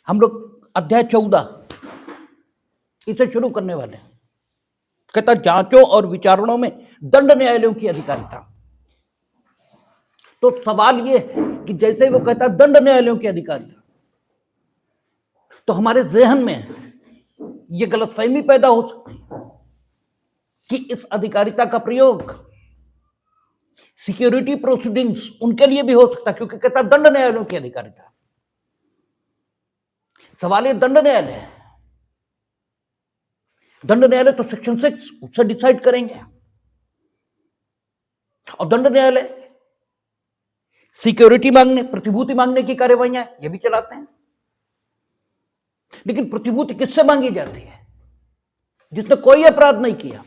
हम लोग अध्याय 14 इसे शुरू करने वाले हैं। कहता जांचों और विचारणों में दंड न्यायालयों की अधिकारिता। तो सवाल ये है कि जैसे वो कहता दंड न्यायालयों की अधिकारिता, तो हमारे जहन में ये गलतफहमी पैदा हो सकती है कि इस अधिकारिता का प्रयोग सिक्योरिटी प्रोसीडिंग्स उनके लिए भी हो सकता है, क्योंकि कहता दंड न्यायालयों की अधिकारिता। सवाल ये दंड न्यायालय है, दंड न्यायालय तो सेक्शन 6 उससे डिसाइड करेंगे, और दंड न्यायालय सिक्योरिटी मांगने, प्रतिभूति मांगने की कार्यवाहियां ये भी चलाते हैं। लेकिन प्रतिभूति किससे मांगी जाती है? जिसने कोई अपराध नहीं किया,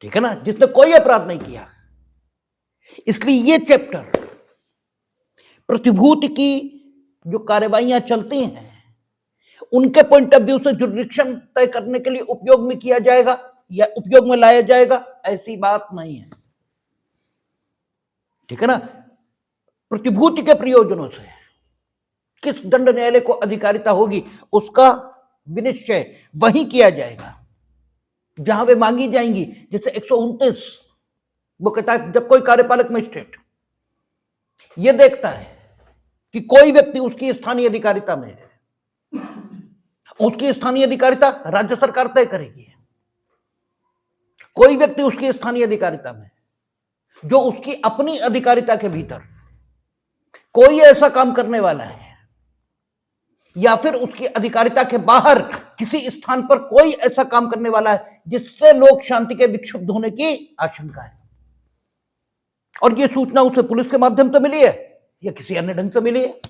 ठीक है ना, जिसने कोई अपराध नहीं किया। इसलिए ये चैप्टर प्रतिभूति की जो कार्यवाहियां चलती हैं उनके पॉइंट ऑफ व्यू से जुरिडिक्शन तय करने के लिए उपयोग में किया जाएगा या उपयोग में लाया जाएगा, ऐसी बात नहीं है, ठीक है ना। प्रतिभूति के प्रयोजनों से किस दंड न्यायालय को अधिकारिता होगी उसका विनिश्चय वहीं किया जाएगा जहां वे मांगी जाएंगी। जैसे 129 वो कहता है जब कोई कार्यपालक मजिस्ट्रेट यह देखता है कि कोई व्यक्ति उसकी स्थानीय अधिकारिता में है, उसकी स्थानीय अधिकारिता राज्य सरकार तय करेगी। कोई व्यक्ति उसकी स्थानीय अधिकारिता में जो उसकी अपनी अधिकारिता के भीतर कोई ऐसा काम करने वाला है या फिर उसकी अधिकारिता के बाहर किसी स्थान पर कोई ऐसा काम करने वाला है जिससे लोक शांति के विक्षुब्ध होने की आशंका है, और यह सूचना उसे पुलिस के माध्यम से मिली है या किसी अन्य ढंग से मिली है,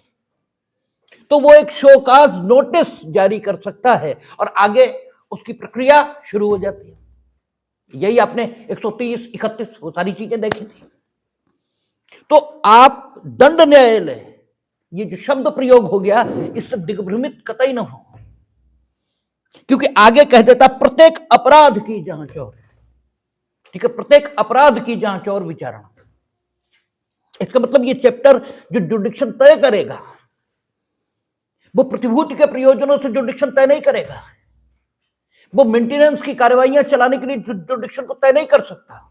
तो वो एक शोकाज नोटिस जारी कर सकता है और आगे उसकी प्रक्रिया शुरू हो जाती है। यही आपने 130, 31 वो सारी चीजें देखी थी। तो आप दंड न्यायालय ये जो शब्द प्रयोग हो गया इससे दिग्भ्रमित कतई न हो, क्योंकि आगे कह देता प्रत्येक अपराध की जांच और, ठीक है, प्रत्येक अपराध की जांच और विचारणा। इसका मतलब ये चैप्टर जो जुरिडिक्शन तय करेगा वो प्रतिभूति के प्रयोजनों से जुरिडिक्शन तय नहीं करेगा, वो मेंटेनेंस की कार्यवाहियां चलाने के लिए जुरिडिक्शन को तय नहीं कर सकता,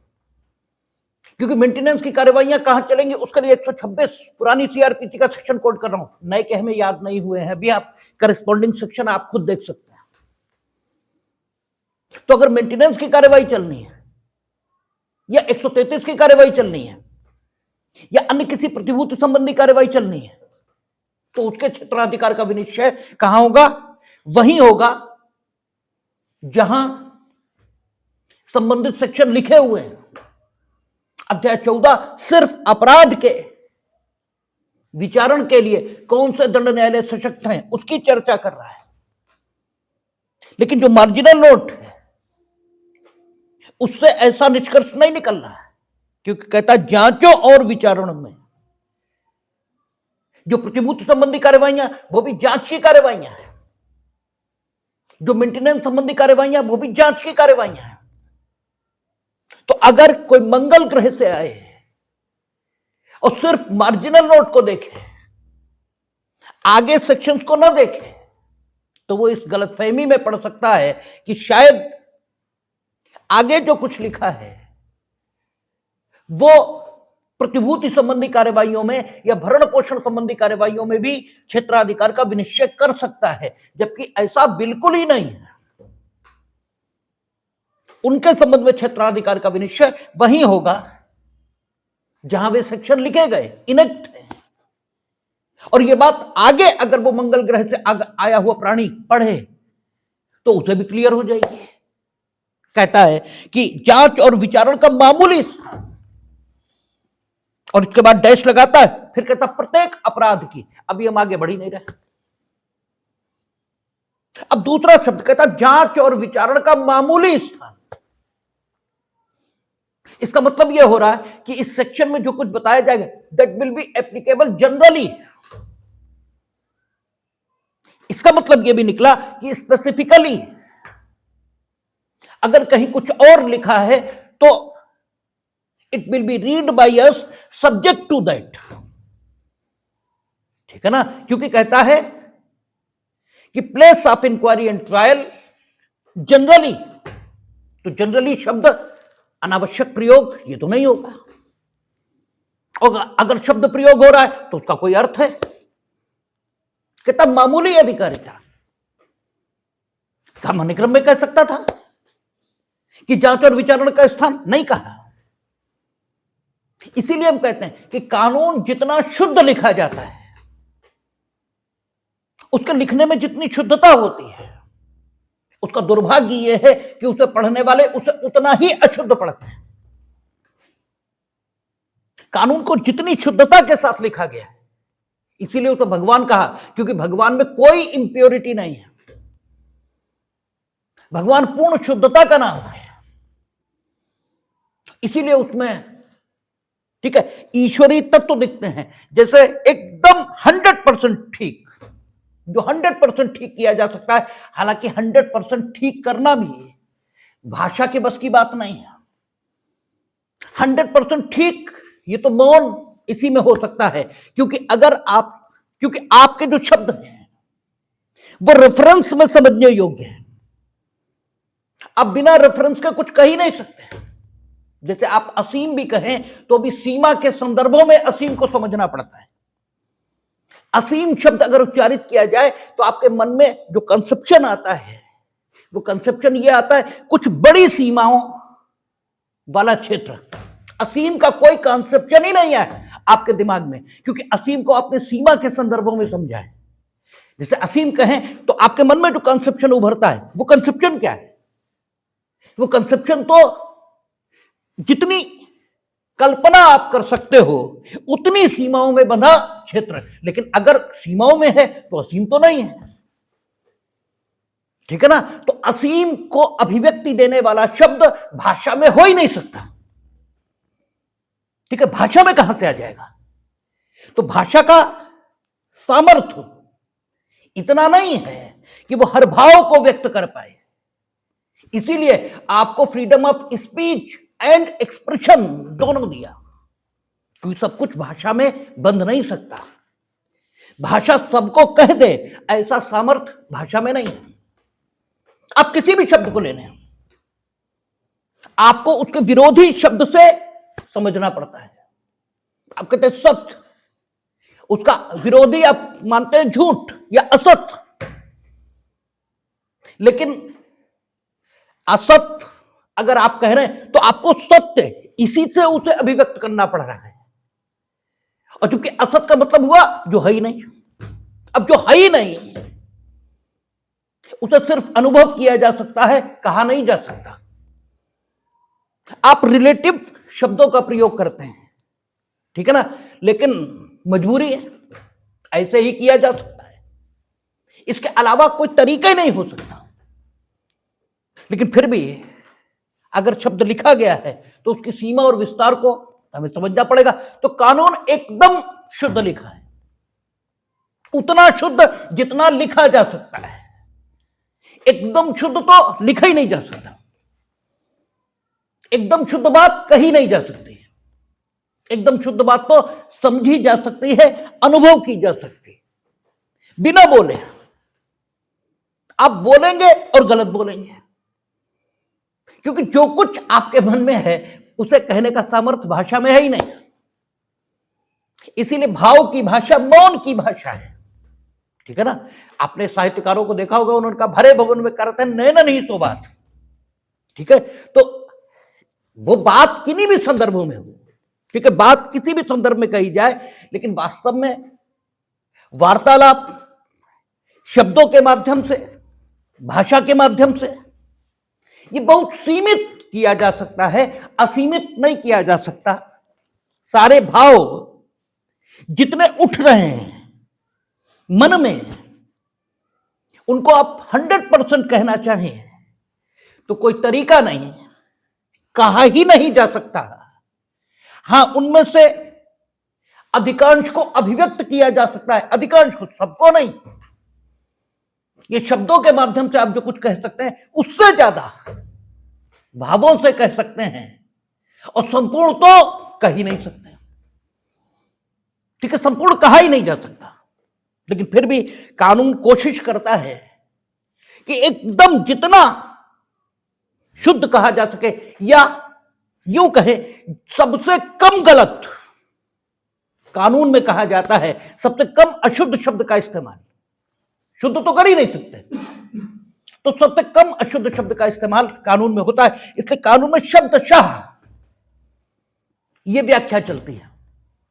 क्योंकि मेंटेनेंस की कार्यवाहियां कहां चलेंगी उसके लिए 126 पुरानी सीआरपीसी का सेक्शन कोड कर रहा हूं, नए के हमें याद नहीं हुए हैं अभी, आप करस्पॉन्डिंग सेक्शन आप खुद देख सकते हैं। तो अगर मेंटेनेंस की कार्यवाही चलनी है या 133 की कार्यवाही चलनी है या अन्य किसी प्रतिभूति संबंधी कार्यवाही चलनी है तो उसके क्षेत्राधिकार का विनिश्चय कहां होगा? वहीं होगा जहां संबंधित सेक्शन लिखे हुए हैं। अध्याय 14 सिर्फ अपराध के विचारण के लिए कौन से दंड न्यायालय सशक्त हैं उसकी चर्चा कर रहा है, लेकिन जो मार्जिनल नोट है उससे ऐसा निष्कर्ष नहीं निकल रहा है, क्योंकि कहता जांचों और विचारणों में जो प्रतिभूति संबंधी कार्यवाहियां वो भी जांच की कार्यवाहियां हैं, जो मेंटेनेंस संबंधी कार्यवाहियां वो भी जांच की कार्यवाहियां हैं। तो अगर कोई मंगल ग्रह से आए और सिर्फ मार्जिनल नोट को देखे, आगे सेक्शंस को ना देखे, तो वो इस गलतफहमी में पड़ सकता है कि शायद आगे जो कुछ लिखा है वो प्रतिभूति संबंधी कार्यवाहियों में या भरण पोषण संबंधी कार्यवाहियों में भी क्षेत्राधिकार का विनिश्चय कर सकता है, जबकि ऐसा बिल्कुल ही नहीं है। उनके संबंध में क्षेत्राधिकार का विनिश्चय वहीं होगा जहां वे सेक्शन लिखे गए, इनेक्ट है। और यह बात आगे अगर वो मंगल ग्रह से आया हुआ प्राणी पढ़े तो उसे भी क्लियर हो जाएगी। कहता है कि जांच और विचारण का मामूली स्थान, और इसके बाद डैश लगाता है, फिर कहता प्रत्येक अपराध की। अभी हम आगे बढ़ ही नहीं रहे। अब दूसरा शब्द कहता जांच और विचारण का मामूली स्थान। इसका मतलब यह हो रहा है कि इस सेक्शन में जो कुछ बताया जाएगा that will be applicable generally. इसका मतलब यह भी निकला कि स्पेसिफिकली अगर कहीं कुछ और लिखा है तो it will be read by us subject to that. ठीक है ना, क्योंकि कहता है कि place of inquiry and trial generally, तो जनरली शब्द अनावश्यक प्रयोग ये तो नहीं होगा, और अगर शब्द प्रयोग हो रहा है तो उसका कोई अर्थ है। कहता मामूली अधिकारिता, सामान्य क्रम में कह सकता था कि जांच और विचारण का स्थान, नहीं कहा। इसीलिए हम कहते हैं कि कानून जितना शुद्ध लिखा जाता है, उसके लिखने में जितनी शुद्धता होती है, उसका दुर्भाग्य यह है कि उसे पढ़ने वाले उसे उतना ही अशुद्ध पढ़ते हैं। कानून को जितनी शुद्धता के साथ लिखा गया है, इसीलिए उसे भगवान कहा, क्योंकि भगवान में कोई इंप्योरिटी नहीं है। भगवान पूर्ण शुद्धता का नाम है, इसीलिए उसमें, ठीक है, ईश्वरीय तत्व दिखते हैं। जैसे एकदम 100% ठीक, जो 100% ठीक किया जा सकता है, हालांकि 100% ठीक करना भी भाषा के बस की बात नहीं है। 100% ठीक ये तो मौन इसी में हो सकता है, क्योंकि आपके जो शब्द हैं वो रेफरेंस में समझने योग्य है। आप बिना रेफरेंस के कुछ कह ही नहीं सकते। जैसे आप असीम भी कहें तो भी सीमा के संदर्भों में असीम को समझना पड़ता है। असीम शब्द अगर उच्चारित किया जाए तो आपके मन में जो कंसेप्शन आता है, वो कंसेप्शन ये आता है कुछ बड़ी सीमाओं वाला क्षेत्र। असीम का कोई कंसेप्शन ही नहीं है आपके दिमाग में, क्योंकि असीम को आपने सीमा के संदर्भों में समझा है। जैसे असीम कहें तो आपके मन में जो कंसेप्शन उभरता है, वो कंसेप्शन क्या है? वो कंसेप्शन तो जितनी कल्पना आप कर सकते हो उतनी सीमाओं में बंधा क्षेत्र, लेकिन अगर सीमाओं में है तो असीम तो नहीं है। ठीक है ना? तो असीम को अभिव्यक्ति देने वाला शब्द भाषा में हो ही नहीं सकता। ठीक है, भाषा में कहां से आ जाएगा? तो भाषा का सामर्थ्य इतना नहीं है कि वो हर भाव को व्यक्त कर पाए। इसीलिए आपको freedom of speech and expression दोनों दिया, क्योंकि सब कुछ भाषा में बंध नहीं सकता। भाषा सबको कह दे ऐसा सामर्थ्य भाषा में नहीं है। आप किसी भी शब्द को लेने, आपको उसके विरोधी शब्द से समझना पड़ता है। आप कहते हैं सत्य, उसका विरोधी आप मानते हैं झूठ या असत्य, लेकिन असत्य अगर आप कह रहे हैं तो आपको सत्य इसी से उसे अभिव्यक्त करना पड़ रहा है। और चूंकि असत्य का मतलब हुआ जो है ही नहीं, अब जो है ही नहीं उसे सिर्फ अनुभव किया जा सकता है, कहा नहीं जा सकता। आप रिलेटिव शब्दों का प्रयोग करते हैं, ठीक है ना, लेकिन मजबूरी है, ऐसे ही किया जा सकता है, इसके अलावा कोई तरीका ही नहीं हो सकता। लेकिन फिर भी अगर शब्द लिखा गया है तो उसकी सीमा और विस्तार को हमें समझना पड़ेगा। तो कानून एकदम शुद्ध लिखा है, उतना शुद्ध जितना लिखा जा सकता है। एकदम शुद्ध तो लिखा ही नहीं जा सकता, एकदम शुद्ध बात कही नहीं जा सकती, एकदम शुद्ध बात तो समझी जा सकती है, अनुभव की जा सकती है, बिना बोले। आप बोलेंगे और गलत बोलेंगे, क्योंकि जो कुछ आपके मन में है उसे कहने का सामर्थ्य भाषा में है ही नहीं। इसीलिए भाव की भाषा मौन की भाषा है। ठीक है ना? आपने साहित्यकारों को देखा होगा, उन्होंने कहा भरे भवन में करते हैं नैन नहीं सो बात। ठीक है, तो वो बात किन्हीं भी संदर्भों में हो, ठीक है, बात किसी भी संदर्भ में कही जाए, लेकिन वास्तव में वार्तालाप शब्दों के माध्यम से, भाषा के माध्यम से ये बहुत सीमित किया जा सकता है, असीमित नहीं किया जा सकता। सारे भाव जितने उठ रहे हैं मन में, उनको आप 100% कहना चाहें तो कोई तरीका नहीं, कहा ही नहीं जा सकता। हां, उनमें से अधिकांश को अभिव्यक्त किया जा सकता है, अधिकांश को, सबको नहीं। ये शब्दों के माध्यम से आप जो कुछ कह सकते हैं उससे ज्यादा भावों से कह सकते हैं, और संपूर्ण तो कह ही नहीं सकते। ठीक है, संपूर्ण कहा ही नहीं जा सकता। लेकिन फिर भी कानून कोशिश करता है कि एकदम जितना शुद्ध कहा जा सके, या यूं कहे सबसे कम गलत, कानून में कहा जाता है सबसे कम अशुद्ध शब्द का इस्तेमाल। शुद्ध तो कर ही नहीं सकते, तो सबसे कम अशुद्ध शब्द का इस्तेमाल कानून में होता है। इसलिए कानून में शब्दशः यह व्याख्या चलती है,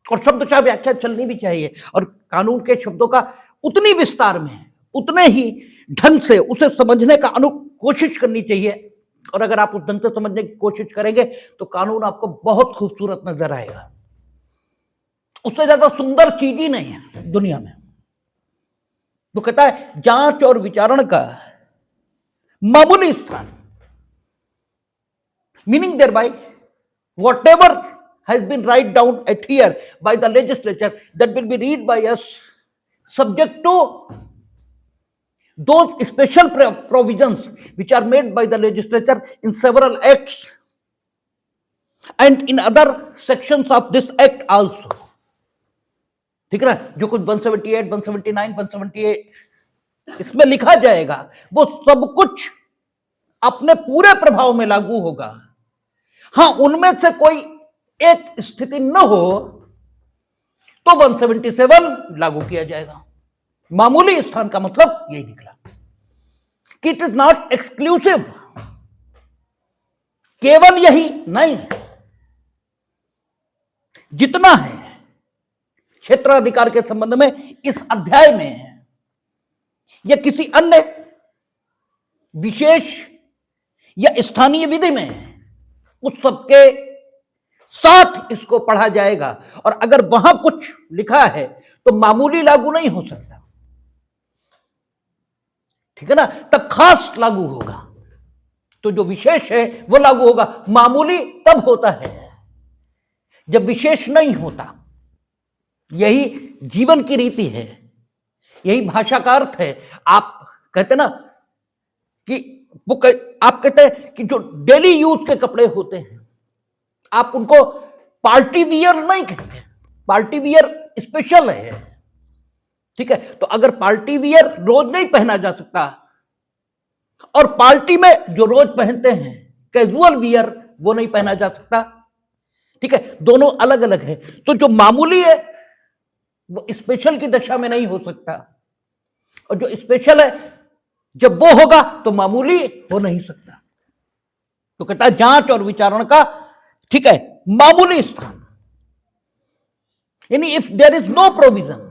और शब्दशः व्याख्या चलनी भी चाहिए। और कानून के शब्दों का उतनी विस्तार में, उतने ही ढंग से उसे समझने का कोशिश करनी चाहिए। और अगर आप उस ढंग से समझने की कोशिश करेंगे तो कानून आपको बहुत खूबसूरत नजर आएगा। उससे ज्यादा सुंदर चीज ही नहीं है दुनिया में। तो कहता है जांच और विचारण का मामूली स्थान, meaning thereby whatever has been write down at here by the legislature, that will be read by us, subject to those special provisions which are made by the legislature in several acts and in other sections of this act also. ठीक है ना, जो कुछ 178, 179, 178 इसमें लिखा जाएगा वो सब कुछ अपने पूरे प्रभाव में लागू होगा। हां, उनमें से कोई एक स्थिति न हो तो 177 लागू किया जाएगा। मामूली स्थान का मतलब यही निकला कि इट इज नॉट एक्सक्लूसिव, केवल यही नहीं, जितना है क्षेत्राधिकार के संबंध में इस अध्याय में या किसी अन्य विशेष या स्थानीय विधि में, उस सबके साथ इसको पढ़ा जाएगा। और अगर वहां कुछ लिखा है तो मामूली लागू नहीं हो सकता, ठीक है ना, तब खास लागू होगा। तो जो विशेष है वो लागू होगा। मामूली तब होता है जब विशेष नहीं होता। यही जीवन की रीति है, यही भाषा का अर्थ है। आप कहते ना कि आप कहते हैं कि जो डेली यूज के कपड़े होते हैं आप उनको पार्टी वियर नहीं कहते, पार्टी वियर स्पेशल है, ठीक है। तो अगर पार्टी वियर रोज नहीं पहना जा सकता और पार्टी में जो रोज पहनते हैं कैजुअल वियर वो नहीं पहना जा सकता, ठीक है, दोनों अलग अलग है। तो जो मामूली है वो स्पेशल की दशा में नहीं हो सकता, और जो स्पेशल है जब वो होगा तो मामूली हो नहीं सकता। तो कहता है जांच और विचारण का, ठीक है, मामूली स्थान, यानी if there is no provision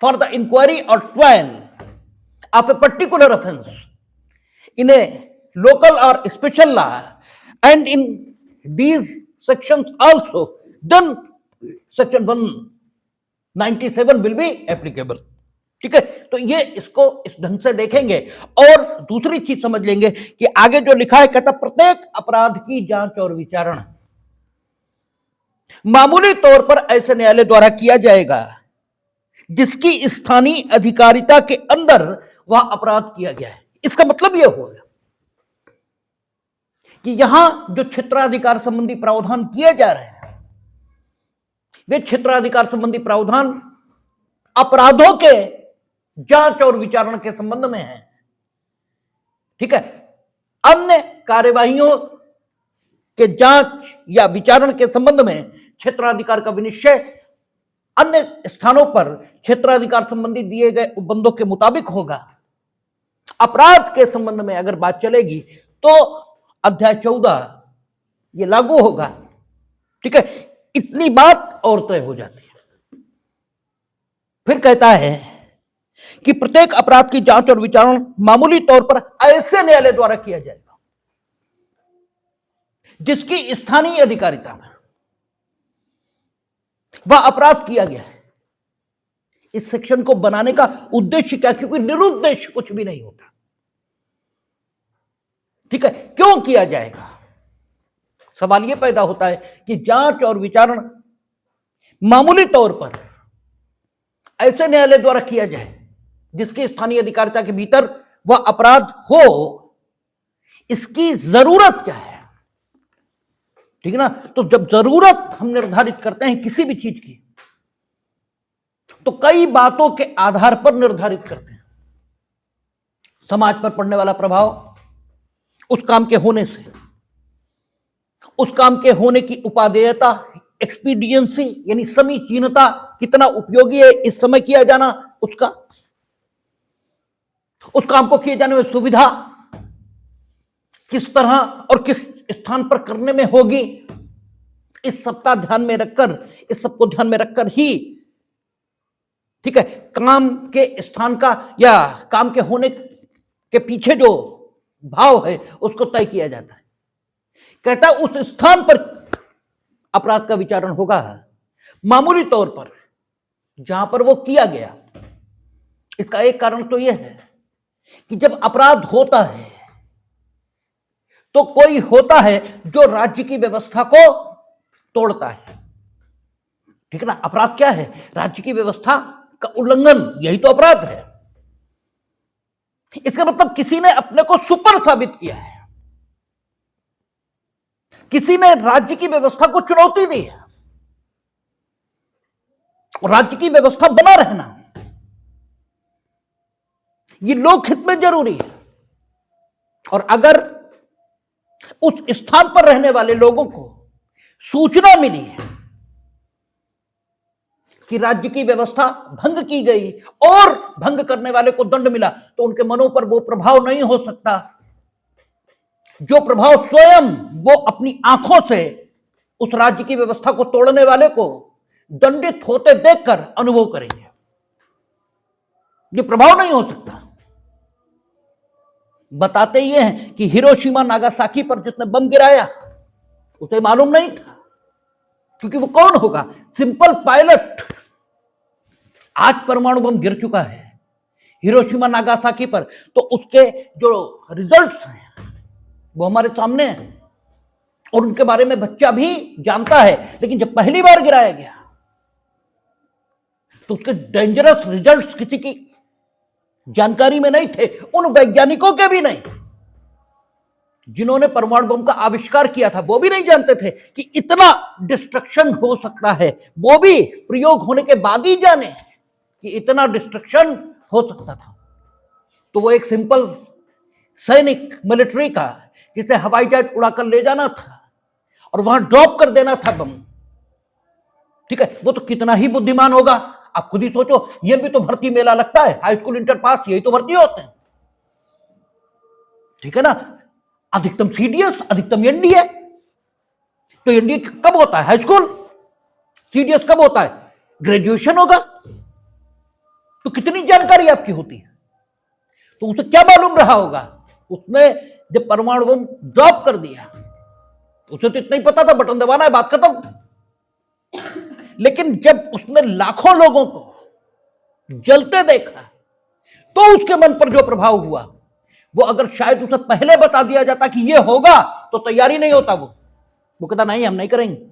for the inquiry or trial of a particular offence in a local or special law and in these sections also, then section 197 will be applicable, ठीक है। तो ये इसको इस ढंग से देखेंगे। और दूसरी चीज समझ लेंगे कि आगे जो लिखा है, कहता प्रत्येक अपराध की जांच और विचारण मामूली तौर पर ऐसे न्यायालय द्वारा किया जाएगा जिसकी स्थानीय अधिकारिता के अंदर वह अपराध किया गया है। इसका मतलब यह होगा कि यहां जो क्षेत्राधिकार संबंधी प्रावधान किए जा रहे हैं वे क्षेत्राधिकार संबंधी प्रावधान अपराधों के जांच और विचारण के संबंध में है, ठीक है। अन्य कार्यवाहियों के जांच या विचारण के संबंध में क्षेत्राधिकार का विनिश्चय अन्य स्थानों पर क्षेत्राधिकार संबंधी दिए गए उपबंधों के मुताबिक होगा। अपराध के संबंध में अगर बात चलेगी तो अध्याय 14 ये लागू होगा, ठीक है। इतनी बात और तय हो जाती है। फिर कहता है कि प्रत्येक अपराध की जांच और विचारण मामूली तौर पर ऐसे न्यायालय द्वारा किया जाएगा जिसकी स्थानीय अधिकारिता में वह अपराध किया गया है। इस सेक्शन को बनाने का उद्देश्य क्या? क्योंकि निरुद्देश्य कुछ भी नहीं होता, ठीक है। क्यों किया जाएगा? सवाल यह पैदा होता है कि जांच और विचारण मामूली तौर पर ऐसे न्यायालय द्वारा किया जाए जिसकी स्थानीय अधिकारिता के भीतर वह अपराध हो। इसकी जरूरत क्या है? ठीक है ना। तो जब जरूरत हम निर्धारित करते हैं किसी भी चीज की तो कई बातों के आधार पर निर्धारित करते हैं। समाज पर पड़ने वाला प्रभाव, उस काम के होने से, उस काम के होने की उपादेयता, एक्सपीडियंसी यानी समीचीनता, कितना उपयोगी है इस समय किया जाना उसका, उस काम को किए जाने में सुविधा किस तरह और किस स्थान पर करने में होगी, इस सबका ध्यान में रखकर, इस सबको ध्यान में रखकर ही, ठीक है, काम के स्थान का या काम के होने के पीछे जो भाव है उसको तय किया जाता है। कहता है उस स्थान पर अपराध का विचारण होगा मामूली तौर पर जहां पर वो किया गया। इसका एक कारण तो यह है कि जब अपराध होता है तो कोई होता है जो राज्य की व्यवस्था को तोड़ता है, ठीक है ना। अपराध क्या है? राज्य की व्यवस्था का उल्लंघन, यही तो अपराध है। इसका मतलब किसी ने अपने को सुपर साबित किया है, किसी ने राज्य की व्यवस्था को चुनौती दी है। और राज्य की व्यवस्था बना रहना ये लोकहित में जरूरी है। और अगर उस स्थान पर रहने वाले लोगों को सूचना मिली है कि राज्य की व्यवस्था भंग की गई और भंग करने वाले को दंड मिला, तो उनके मनों पर वो प्रभाव नहीं हो सकता जो प्रभाव स्वयं वो अपनी आंखों से उस राज्य की व्यवस्था को तोड़ने वाले को दंडित होते देखकर अनुभव करेंगे। ये प्रभाव नहीं हो सकता। बताते ये हैं कि हिरोशिमा नागासाकी पर जिसने बम गिराया उसे मालूम नहीं था, क्योंकि वो कौन होगा? Simple pilot. आज परमाणु बम गिर चुका है हिरोशिमा नागासाकी पर, तो उसके जो रिजल्ट्स हैं वो हमारे सामने हैं और उनके बारे में बच्चा भी जानता है। लेकिन जब पहली बार गिराया गया तो उसके डेंजरस रिजल्ट्स किसी की जानकारी में नहीं थे, उन वैज्ञानिकों के भी नहीं। जिन्होंने परमाणु बम का आविष्कार किया था वो भी नहीं जानते थे कि इतना डिस्ट्रक्शन हो सकता है। वो भी प्रयोग होने के बाद ही जाने कि इतना डिस्ट्रक्शन हो सकता था। तो वो एक सिंपल सैनिक, मिलिट्री का, जिसे हवाई जहाज उड़ाकर ले जाना था और वहां ड्रॉप कर देना था बम, ठीक है, वो तो कितना ही बुद्धिमान होगा। आप खुद ही सोचो, ये भी तो भर्ती मेला लगता है, हाई स्कूल, इंटर पास, यही तो भर्ती होते हैं, ठीक है ना। अधिकतम सीडीएस, अधिकतम एनडीए। तो एनडीए कब होता है? High school. सीडीएस कब होता है? ग्रेजुएशन होगा। तो कितनी जानकारी आपकी होती है? तो उसे क्या मालूम रहा होगा? उसने जब परमाणु बम ड्रॉप कर दिया उसे तो इतना ही पता था, बटन दबाना है, बात खत्म। लेकिन जब उसने लाखों लोगों को जलते देखा तो उसके मन पर जो प्रभाव हुआ, वो अगर शायद उसे पहले बता दिया जाता कि ये होगा तो तैयारी नहीं होता। वो कहता नहीं, हम नहीं करेंगे,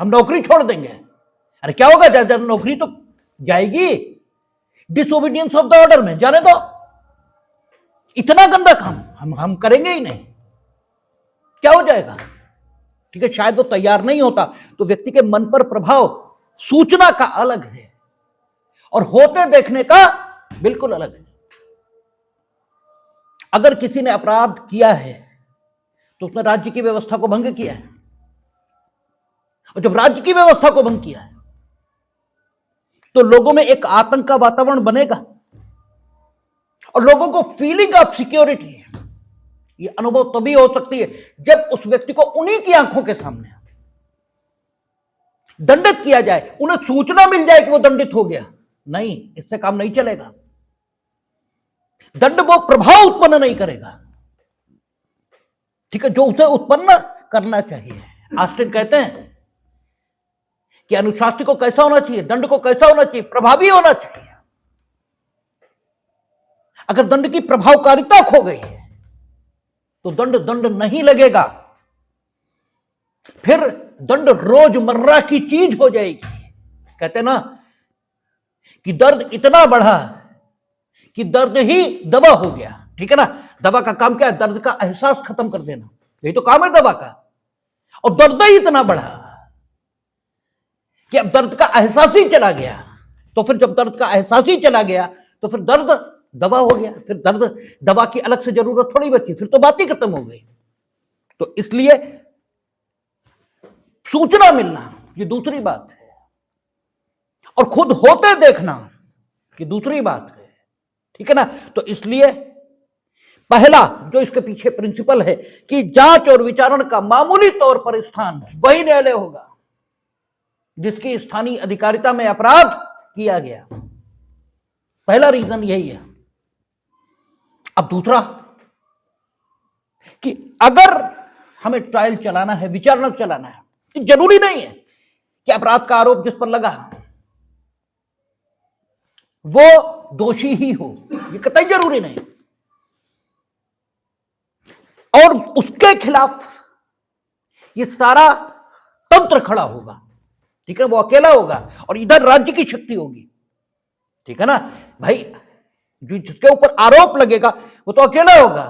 हम नौकरी छोड़ देंगे। अरे क्या होगा? जब नौकरी तो जाएगी डिसओबीडियंस ऑफ द ऑर्डर में, जाने दो, इतना गंदा काम हम करेंगे ही नहीं, क्या हो जाएगा, ठीक है। शायद वो तैयार नहीं होता। तो व्यक्ति के मन पर प्रभाव सूचना का अलग है और होते देखने का बिल्कुल अलग है। अगर किसी ने अपराध किया है तो उसने राज्य की व्यवस्था को भंग किया है, और जब राज्य की व्यवस्था को भंग किया है तो लोगों में एक आतंक का वातावरण बनेगा और लोगों को फीलिंग ऑफ सिक्योरिटी, ये अनुभव तभी हो सकती है जब उस व्यक्ति को उन्हीं की आंखों के सामने दंडित किया जाए, उन्हें सूचना मिल जाए कि वो दंडित हो गया। नहीं, इससे काम नहीं चलेगा। दंड वो प्रभाव उत्पन्न नहीं करेगा, ठीक है, जो उसे उत्पन्न करना चाहिए। ऑस्टिन कहते हैं कि अनुशासन को कैसा होना चाहिए, दंड को कैसा होना चाहिए, प्रभावी होना चाहिए। अगर दंड की प्रभावकारिता खो गई तो दंड नहीं लगेगा, फिर दंड रोजमर्रा की चीज हो जाएगी। कहते ना कि दर्द इतना बढ़ा कि दर्द ही दवा हो गया, ठीक है ना। दवा का काम क्या है? दर्द का एहसास खत्म कर देना, यही तो काम है दवा का। और दर्द ही इतना बढ़ा कि अब दर्द का एहसास ही चला गया, तो फिर जब दर्द का एहसास ही चला गया तो फिर दर्द दवा हो गया, फिर दर्द दवा की अलग से जरूरत थोड़ी बची, फिर तो बात ही खत्म हो गई। तो इसलिए सूचना मिलना ये दूसरी बात है, और खुद होते देखना ये दूसरी बात है, ठीक है ना। तो इसलिए पहला जो इसके पीछे प्रिंसिपल है कि जांच और विचारण का मामूली तौर पर स्थान वही न्यायालय होगा जिसकी स्थानीय अधिकारिता में अपराध किया गया। पहला रीजन यही है। अब दूसरा कि अगर हमें ट्रायल चलाना है, विचारणा चलाना है, जरूरी नहीं है कि अपराध का आरोप जिस पर लगा वो दोषी ही हो, ये कतई जरूरी नहीं। और उसके खिलाफ ये सारा तंत्र खड़ा होगा, ठीक है, वो अकेला होगा और इधर राज्य की शक्ति होगी, ठीक है ना भाई। जो जिसके ऊपर आरोप लगेगा वो तो अकेला होगा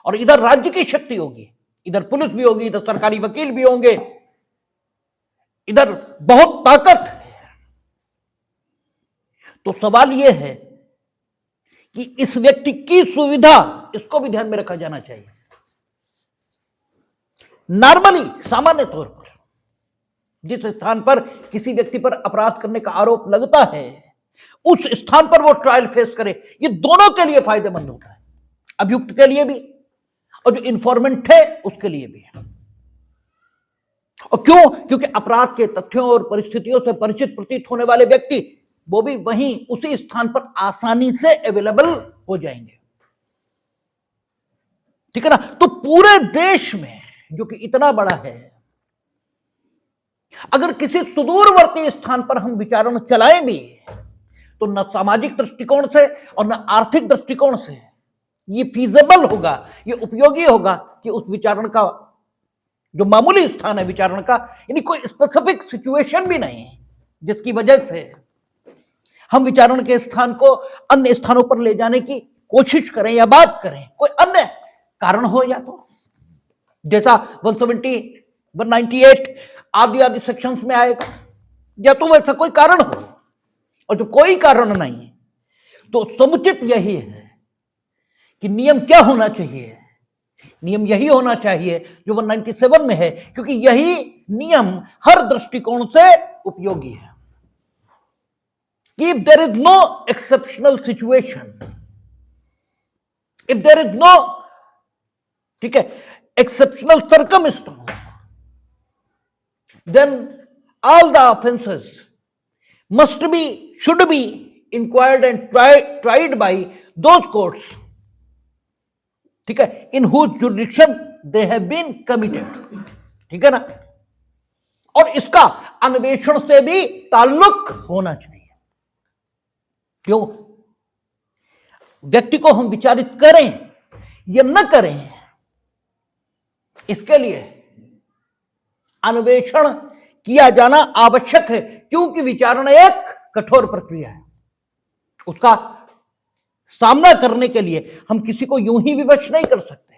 और इधर राज्य की शक्ति होगी, इधर पुलिस भी होगी, इधर सरकारी वकील भी होंगे, इधर बहुत ताकत है। तो सवाल यह है कि इस व्यक्ति की सुविधा, इसको भी ध्यान में रखा जाना चाहिए। नॉर्मली सामान्य तौर पर जिस स्थान पर किसी व्यक्ति पर अपराध करने का आरोप लगता है उस स्थान पर वो ट्रायल फेस करे, ये दोनों के लिए फायदेमंद होता है, अभियुक्त के लिए भी और जो इंफॉर्मेंट है उसके लिए भी। और क्यों? क्योंकि अपराध के तथ्यों और परिस्थितियों से परिचित प्रतीत होने वाले व्यक्ति वो भी वहीं उसी स्थान पर आसानी से अवेलेबल हो जाएंगे, ठीक है ना। तो पूरे देश में जो कि इतना बड़ा है, अगर किसी सुदूरवर्ती स्थान पर हम विचारण चलाएं भी तो न सामाजिक दृष्टिकोण से और न आर्थिक दृष्टिकोण से ये फीजेबल होगा, ये उपयोगी होगा कि उस विचारण का जो मामूली स्थान है विचारण का, यानी कोई स्पेसिफिक सिचुएशन भी नहीं है जिसकी वजह से हम विचारण के स्थान को अन्य स्थानों पर ले जाने की कोशिश करें या बात करें, कोई अन्य कारण हो, या तो जैसा 170, 198 आदि आदि सेक्शंस में आएगा, या तो वैसा कोई कारण हो। और जो कोई कारण नहीं है तो समुचित यही है कि नियम क्या होना चाहिए, नियम यही होना चाहिए जो 197 में है, क्योंकि यही नियम हर दृष्टिकोण से उपयोगी है कि if there is no exceptional situation, if there is no, ठीक है, exceptional circumstance, then all the offenses should be inquired and tried by those courts, ठीक है, in whose jurisdiction they have been committed, ठीक है ना। और इसका अन्वेषण से भी ताल्लुक होना चाहिए। क्यों? व्यक्ति को हम विचारित करें या न करें, इसके लिए अन्वेषण किया जाना आवश्यक है, क्योंकि विचारण एक कठोर प्रक्रिया है। उसका सामना करने के लिए हम किसी को यूं ही विवश नहीं कर सकते,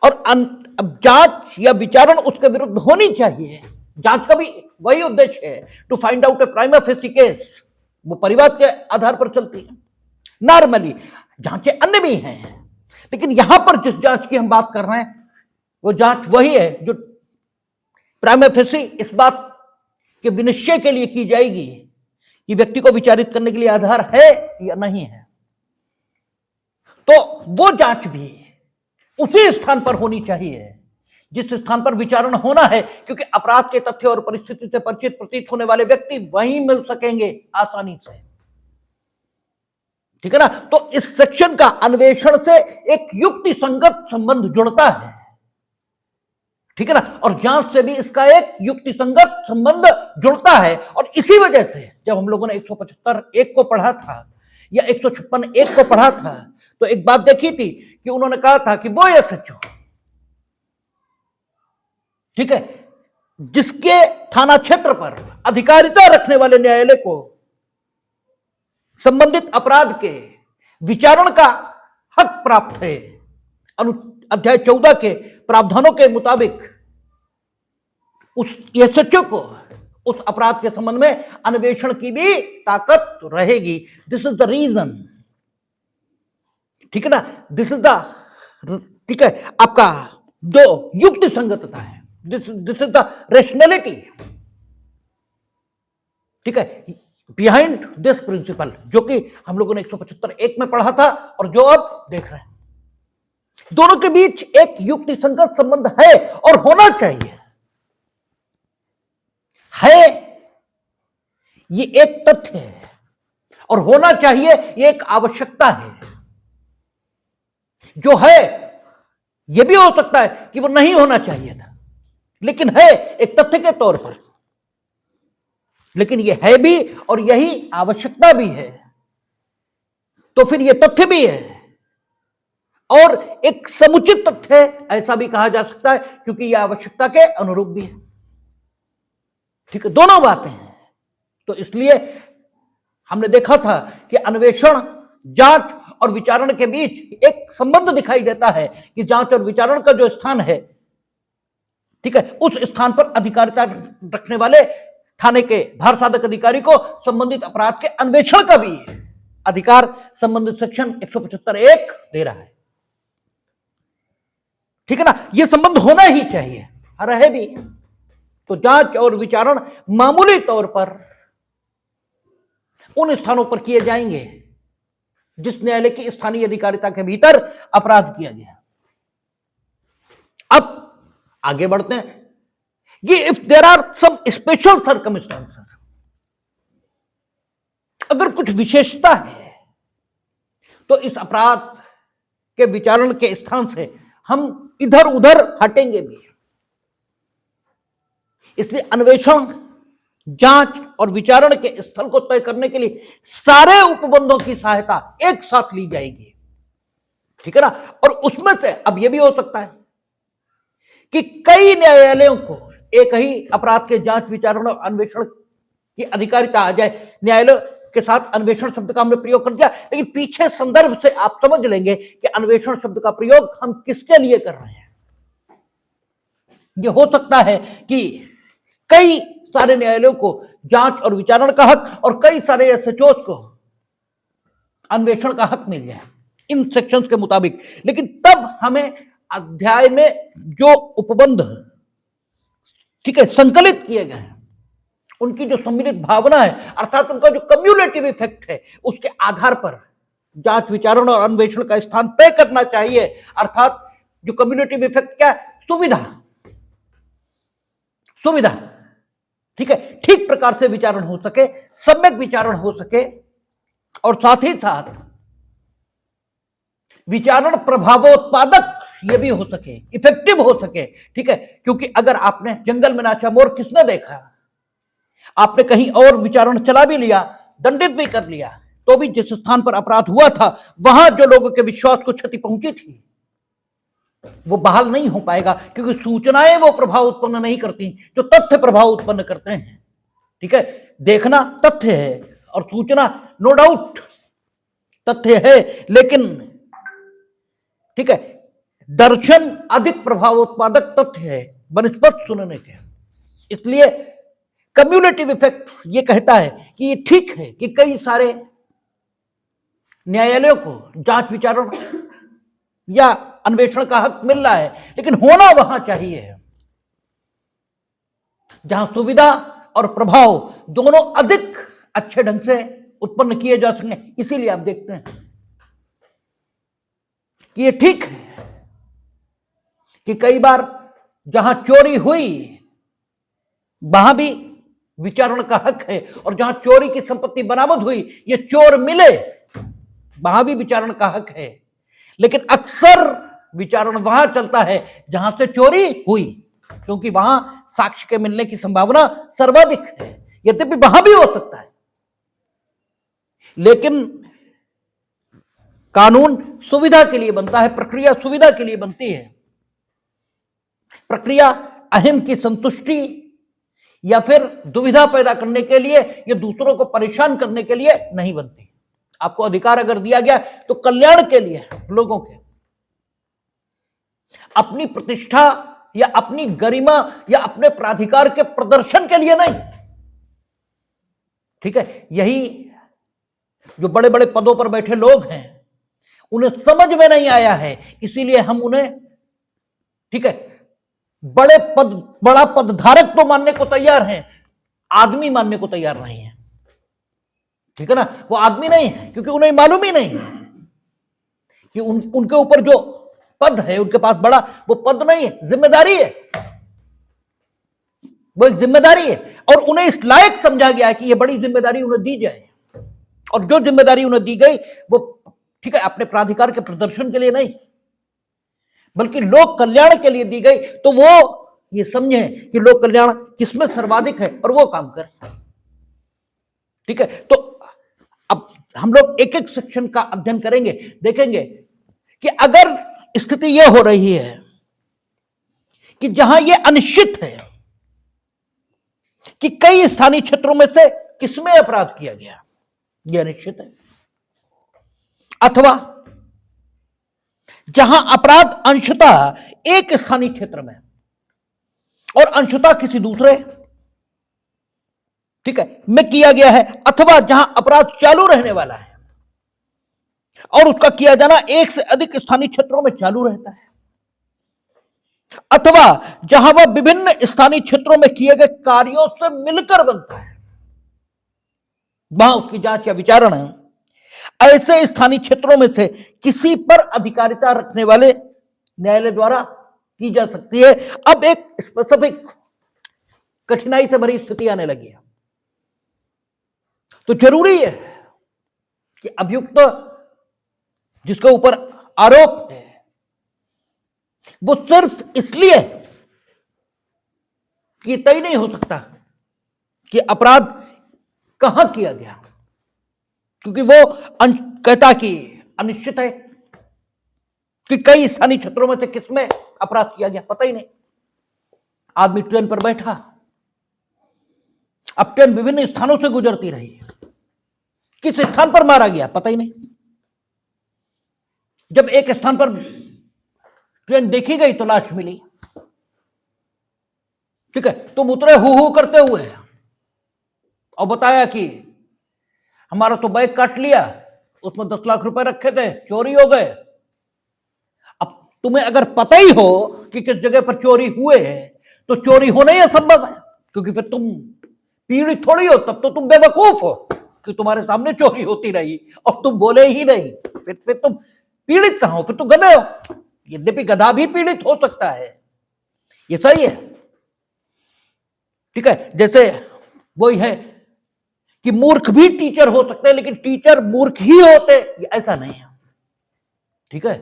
और अब जांच या विचारण उसके विरुद्ध होनी चाहिए। जांच का भी वही उद्देश्य है, to find out a prima facie case, वो परिवार के आधार पर चलती है। नॉर्मली जांचें अन्य भी हैं, लेकिन यहां पर जिस जांच की हम बात कर रहे हैं वो जांच वही है जो प्राइमा फेसी इस बात के विनिश्चय के लिए की जाएगी कि व्यक्ति को विचारित करने के लिए आधार है या नहीं है। तो वो जांच भी उसी स्थान पर होनी चाहिए जिस स्थान पर विचारण होना है, क्योंकि अपराध के तथ्य और परिस्थिति से परिचित प्रतीत होने वाले व्यक्ति वहीं मिल सकेंगे आसानी से, ठीक है ना। तो इस सेक्शन का अन्वेषण से एक युक्ति संगत संबंध जुड़ता है, ठीक है ना, और जांच से भी इसका एक युक्ति संगत संबंध जुड़ता है। और इसी वजह से जब हम लोगों ने 175(1) को पढ़ा था या 156(1) को पढ़ा था तो एक बात देखी थी कि उन्होंने कहा था कि वो एसएचओ, ठीक है, जिसके थाना क्षेत्र पर अधिकारिता रखने वाले न्यायालय को संबंधित अपराध के विचारण का हक प्राप्त है अध्याय 14 के प्रावधानों के मुताबिक, उस एसएचओ को उस अपराध के संबंध में अन्वेषण की भी ताकत रहेगी। दिस इज द रीजन, ठीक है ना, दिस इज द, ठीक है, आपका जो युक्ति संगतता है, दिस इज द रेशनैलिटी, ठीक है, बिहाइंड दिस प्रिंसिपल, जो कि हम लोगों ने 175(1) में पढ़ा था और जो अब देख रहे हैं। दोनों के बीच एक युक्ति संगत संबंध है और होना चाहिए। है ये एक तथ्य है और होना चाहिए ये एक आवश्यकता है। जो है ये भी हो सकता है कि वो नहीं होना चाहिए था, लेकिन है एक तथ्य के तौर पर, लेकिन ये है भी और यही आवश्यकता भी है, तो फिर ये तथ्य भी है और एक समुचित तथ्य है, ऐसा भी कहा जा सकता है, क्योंकि यह आवश्यकता के अनुरूप भी है। ठीक है, दोनों बातें हैं। तो इसलिए हमने देखा था कि अन्वेषण, जांच और विचारण के बीच एक संबंध दिखाई देता है कि जांच और विचारण का जो स्थान है, ठीक है, उस स्थान पर अधिकारिता रखने वाले थाने के भार साधक अधिकारी को संबंधित अपराध के अन्वेषण का भी अधिकार संबंधित सेक्शन 175(1) दे रहा है। ठीक है ना, यह संबंध होना ही चाहिए, रहे भी। तो जांच और विचारण मामूली तौर पर उन स्थानों पर किए जाएंगे जिस न्यायालय की स्थानीय अधिकारिता के भीतर अपराध किया गया। अब आगे बढ़ते हैं। ये if there are some special circumstances, अगर कुछ विशेषता है तो इस अपराध के विचारण के स्थान से हम इधर उधर हटेंगे भी। इसलिए अन्वेषण, जांच और विचारण के स्थल को तय करने के लिए सारे उपबंधों की सहायता एक साथ ली जाएगी। ठीक है ना, और उसमें से अब यह भी हो सकता है कि कई न्यायालयों को एक ही अपराध के जांच, विचारण और अन्वेषण की अधिकारिता आ जाए। न्यायालय के साथ अन्वेषण शब्द का हमने प्रयोग कर दिया, लेकिन पीछे संदर्भ से आप समझ लेंगे कि अन्वेषण शब्द का प्रयोग हम किसके लिए कर रहे हैं। यह हो सकता है कि कई सारे न्यायालयों को जांच और विचारण का हक और कई सारे एसएचओस को अन्वेषण का हक मिल जाए इन सेक्शंस के मुताबिक, लेकिन तब हमें अध्याय में जो उपबंध, ठीक है, संकलित किए गए हैं, उनकी जो सम्मिलित भावना है, अर्थात उनका जो कम्युलेटिव इफेक्ट है, उसके आधार पर जांच, विचारण और अन्वेषण का स्थान तय करना चाहिए। अर्थात जो कम्युलेटिव इफेक्ट क्या है? सुविधा, सुविधा, ठीक है, ठीक प्रकार से विचारण हो सके, सम्यक विचारण हो सके और साथ ही साथ विचारण प्रभावोत्पादक ये भी हो सके, इफेक्टिव हो सके। ठीक है, क्योंकि अगर आपने जंगल में नाचा मोर किसने देखा, आपने कहीं और विचारण चला भी लिया, दंडित भी कर लिया, तो भी जिस स्थान पर अपराध हुआ था वहां जो लोगों के विश्वास को क्षति पहुंची थी वो बहाल नहीं हो पाएगा, क्योंकि सूचनाएं वो प्रभाव उत्पन्न नहीं करती जो तथ्य प्रभाव उत्पन्न करते हैं। ठीक है, देखना तथ्य है और सूचना नो डाउट तथ्य है, लेकिन ठीक है, दर्शन अधिक प्रभाव उत्पादक तथ्य है बनस्पत सुनने के। इसलिए कम्युलेटिव इफेक्ट ये कहता है कि ये ठीक है कि कई सारे न्यायालयों को जांच, विचारण या अन्वेषण का हक मिल रहा है, लेकिन होना वहां चाहिए जहां सुविधा और प्रभाव दोनों अधिक अच्छे ढंग से उत्पन्न किए जा सकें। इसीलिए आप देखते हैं कि ये ठीक है कि कई बार जहां चोरी हुई वहां भी विचारण का हक है, और जहां चोरी की संपत्ति बरामद हुई, ये चोर मिले, वहां भी विचारण का हक है। लेकिन अक्सर विचारण वहां चलता है जहां से चोरी हुई, क्योंकि वहां साक्ष्य के मिलने की संभावना सर्वाधिक है। यद्यपि वहां भी हो सकता है, लेकिन कानून सुविधा के लिए बनता है, प्रक्रिया सुविधा के लिए बनती है। प्रक्रिया अहिम की संतुष्टि या फिर दुविधा पैदा करने के लिए या दूसरों को परेशान करने के लिए नहीं बनती। आपको अधिकार अगर दिया गया तो कल्याण के लिए, लोगों के अपनी प्रतिष्ठा या अपनी गरिमा या अपने प्राधिकार के प्रदर्शन के लिए नहीं। ठीक है, यही जो बड़े बड़े पदों पर बैठे लोग हैं उन्हें समझ में नहीं आया है, इसीलिए हम उन्हें, ठीक है, बड़ा पदधारक तो मानने को तैयार हैं, आदमी मानने को तैयार नहीं है। ठीक है ना, वो आदमी नहीं है क्योंकि उन्हें मालूम ही नहीं कि उनके ऊपर जो पद है, उनके पास बड़ा वो पद नहीं है, जिम्मेदारी है, वो एक जिम्मेदारी है और उन्हें इस लायक समझा गया है कि ये बड़ी जिम्मेदारी उन्हें दी जाए। और जो जिम्मेदारी उन्हें दी गई वो, ठीक है, अपने प्राधिकार के प्रदर्शन के लिए नहीं बल्कि लोक कल्याण के लिए दी गई, तो वो ये समझे कि लोक कल्याण किसमें सर्वाधिक है और वो काम कर। ठीक है, तो अब हम लोग एक एक सेक्शन का अध्ययन करेंगे, देखेंगे कि अगर स्थिति यह हो रही है कि जहां यह अनिश्चित है कि कई स्थानीय क्षेत्रों में से किसमें अपराध किया गया, यह अनिश्चित है, अथवा जहां अपराध अंशतः एक स्थानीय क्षेत्र में और अंशतः किसी दूसरे, ठीक है, में किया गया है, अथवा जहां अपराध चालू रहने वाला है और उसका किया जाना एक से अधिक स्थानीय क्षेत्रों में चालू रहता है, अथवा जहां वह विभिन्न स्थानीय क्षेत्रों में किए गए कार्यों से मिलकर बनता है, वहां उसकी जांच या विचारण ऐसे स्थानीय क्षेत्रों में से किसी पर अधिकारिता रखने वाले न्यायालय द्वारा की जा सकती है। अब एक स्पेसिफिक कठिनाई से भरी स्थिति आने लगी है, तो जरूरी है कि अभियुक्त जिसके ऊपर आरोप है वो सिर्फ इसलिए कि तय नहीं हो सकता कि अपराध कहां किया गया, क्योंकि वो कहता कि अनिश्चित है कि कई स्थानीय क्षेत्रों में से किसमें अपराध किया गया, पता ही नहीं। आदमी ट्रेन पर बैठा, अब ट्रेन विभिन्न स्थानों से गुजरती रही, किस स्थान पर मारा गया पता ही नहीं। जब एक स्थान पर ट्रेन देखी गई तो लाश मिली, ठीक है, तुम उतरे हु करते हुए और बताया कि हमारा तो बैग काट लिया, उसमें 10 लाख रुपए रखे थे, चोरी हो गए। अब तुम्हें अगर पता ही हो कि किस जगह पर चोरी हुए तो चोरी होना ही असंभव है, क्योंकि फिर तुम पीड़ित थोड़ी हो, तब तो तुम बेवकूफ हो कि तुम्हारे सामने चोरी होती रही और तुम बोले ही नहीं, फिर तुम पीड़ित कहां हो, फिर तुम गधे हो। यद्यपि गधा भी पीड़ित हो सकता है, ये सही है, ठीक है, जैसे वही है कि मूर्ख भी टीचर हो सकते हैं लेकिन टीचर मूर्ख ही होते, ऐसा नहीं है, ठीक है,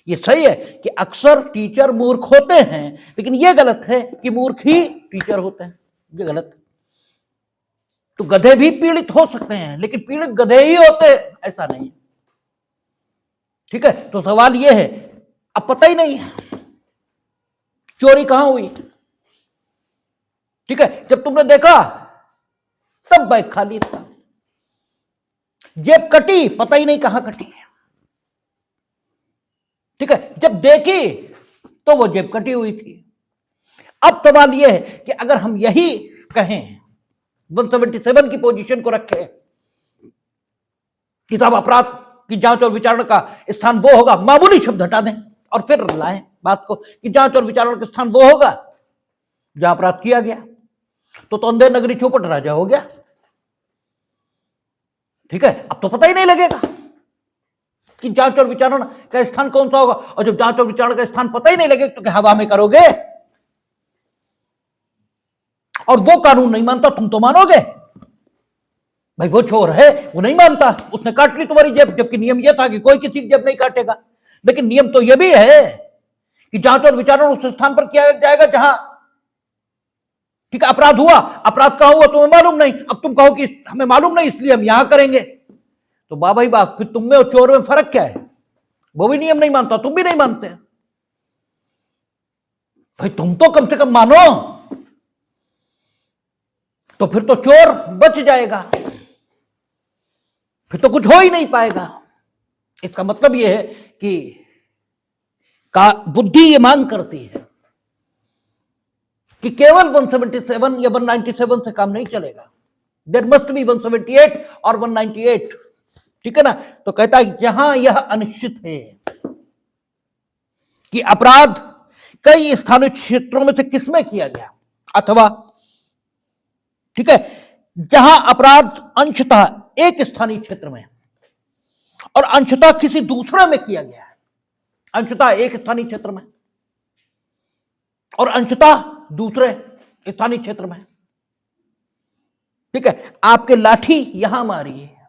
ये सही है कि अक्सर टीचर मूर्ख होते हैं, लेकिन यह गलत है कि मूर्ख ही टीचर होते हैं, ये गलत। तो गधे भी पीड़ित हो सकते हैं लेकिन पीड़ित गधे ही होते हैं, ऐसा नहीं, ठीक है। तो सवाल यह है, अब पता ही नहीं है चोरी कहां हुई, ठीक है, जब तुमने देखा तब बैग खाली था, जेब कटी पता ही नहीं कहां कटी है, ठीक है, जब देखी तो वो जेब कटी हुई थी। अब सवाल यह है कि अगर हम यही कहें, 177 की पोजीशन को रखें कि साहब अपराध की जांच और विचारण का स्थान वो होगा, मामूली शब्द हटा दें और फिर लाएं बात को कि जांच और विचारण का स्थान वो होगा जहां अपराध किया गया, तो अंधेर नगरी चौपट राजा हो गया, ठीक है। अब तो पता ही नहीं लगेगा कि जांच और विचारण का स्थान कौन सा होगा, और जब जांच और विचारण का स्थान पता ही नहीं लगेगा तो क्या हवा में करोगे, और वो कानून नहीं मानता तुम तो मानोगे, भाई वो चोर है वो नहीं मानता, उसने काट ली तुम्हारी जेब, जबकि नियम यह था कि कोई किसी की जेब नहीं काटेगा, लेकिन नियम तो यह भी है कि जांच और विचारण उस स्थान पर किया जाएगा जहां, ठीक है, अपराध हुआ। अपराध कहां हुआ तुम्हें मालूम नहीं, अब तुम कहो कि हमें मालूम नहीं इसलिए हम यहां करेंगे, तो वाह भाई वाह, फिर तुम में और चोर में फर्क क्या है, वो भी नियम नहीं मानता, तुम भी नहीं मानते, भाई तुम तो कम से कम मानो, तो फिर तो चोर बच जाएगा, फिर तो कुछ हो ही नहीं पाएगा। इसका मतलब यह है कि बुद्धि ये मांग करती है कि केवल 177 या 197 से काम नहीं चलेगा, देयर मस्ट बी 178 और 198, ठीक है ना। तो कहता है जहां यह अनिश्चित है कि अपराध कई स्थानीय क्षेत्रों में से किसमें किया गया, अथवा ठीक है जहां अपराध अंशतः एक स्थानीय क्षेत्र में और अंशतः किसी दूसरे में किया गया है, अंशतः एक स्थानीय क्षेत्र में और अंशतः दूसरे स्थानीय क्षेत्र में, ठीक है। आपके लाठी यहां मारी है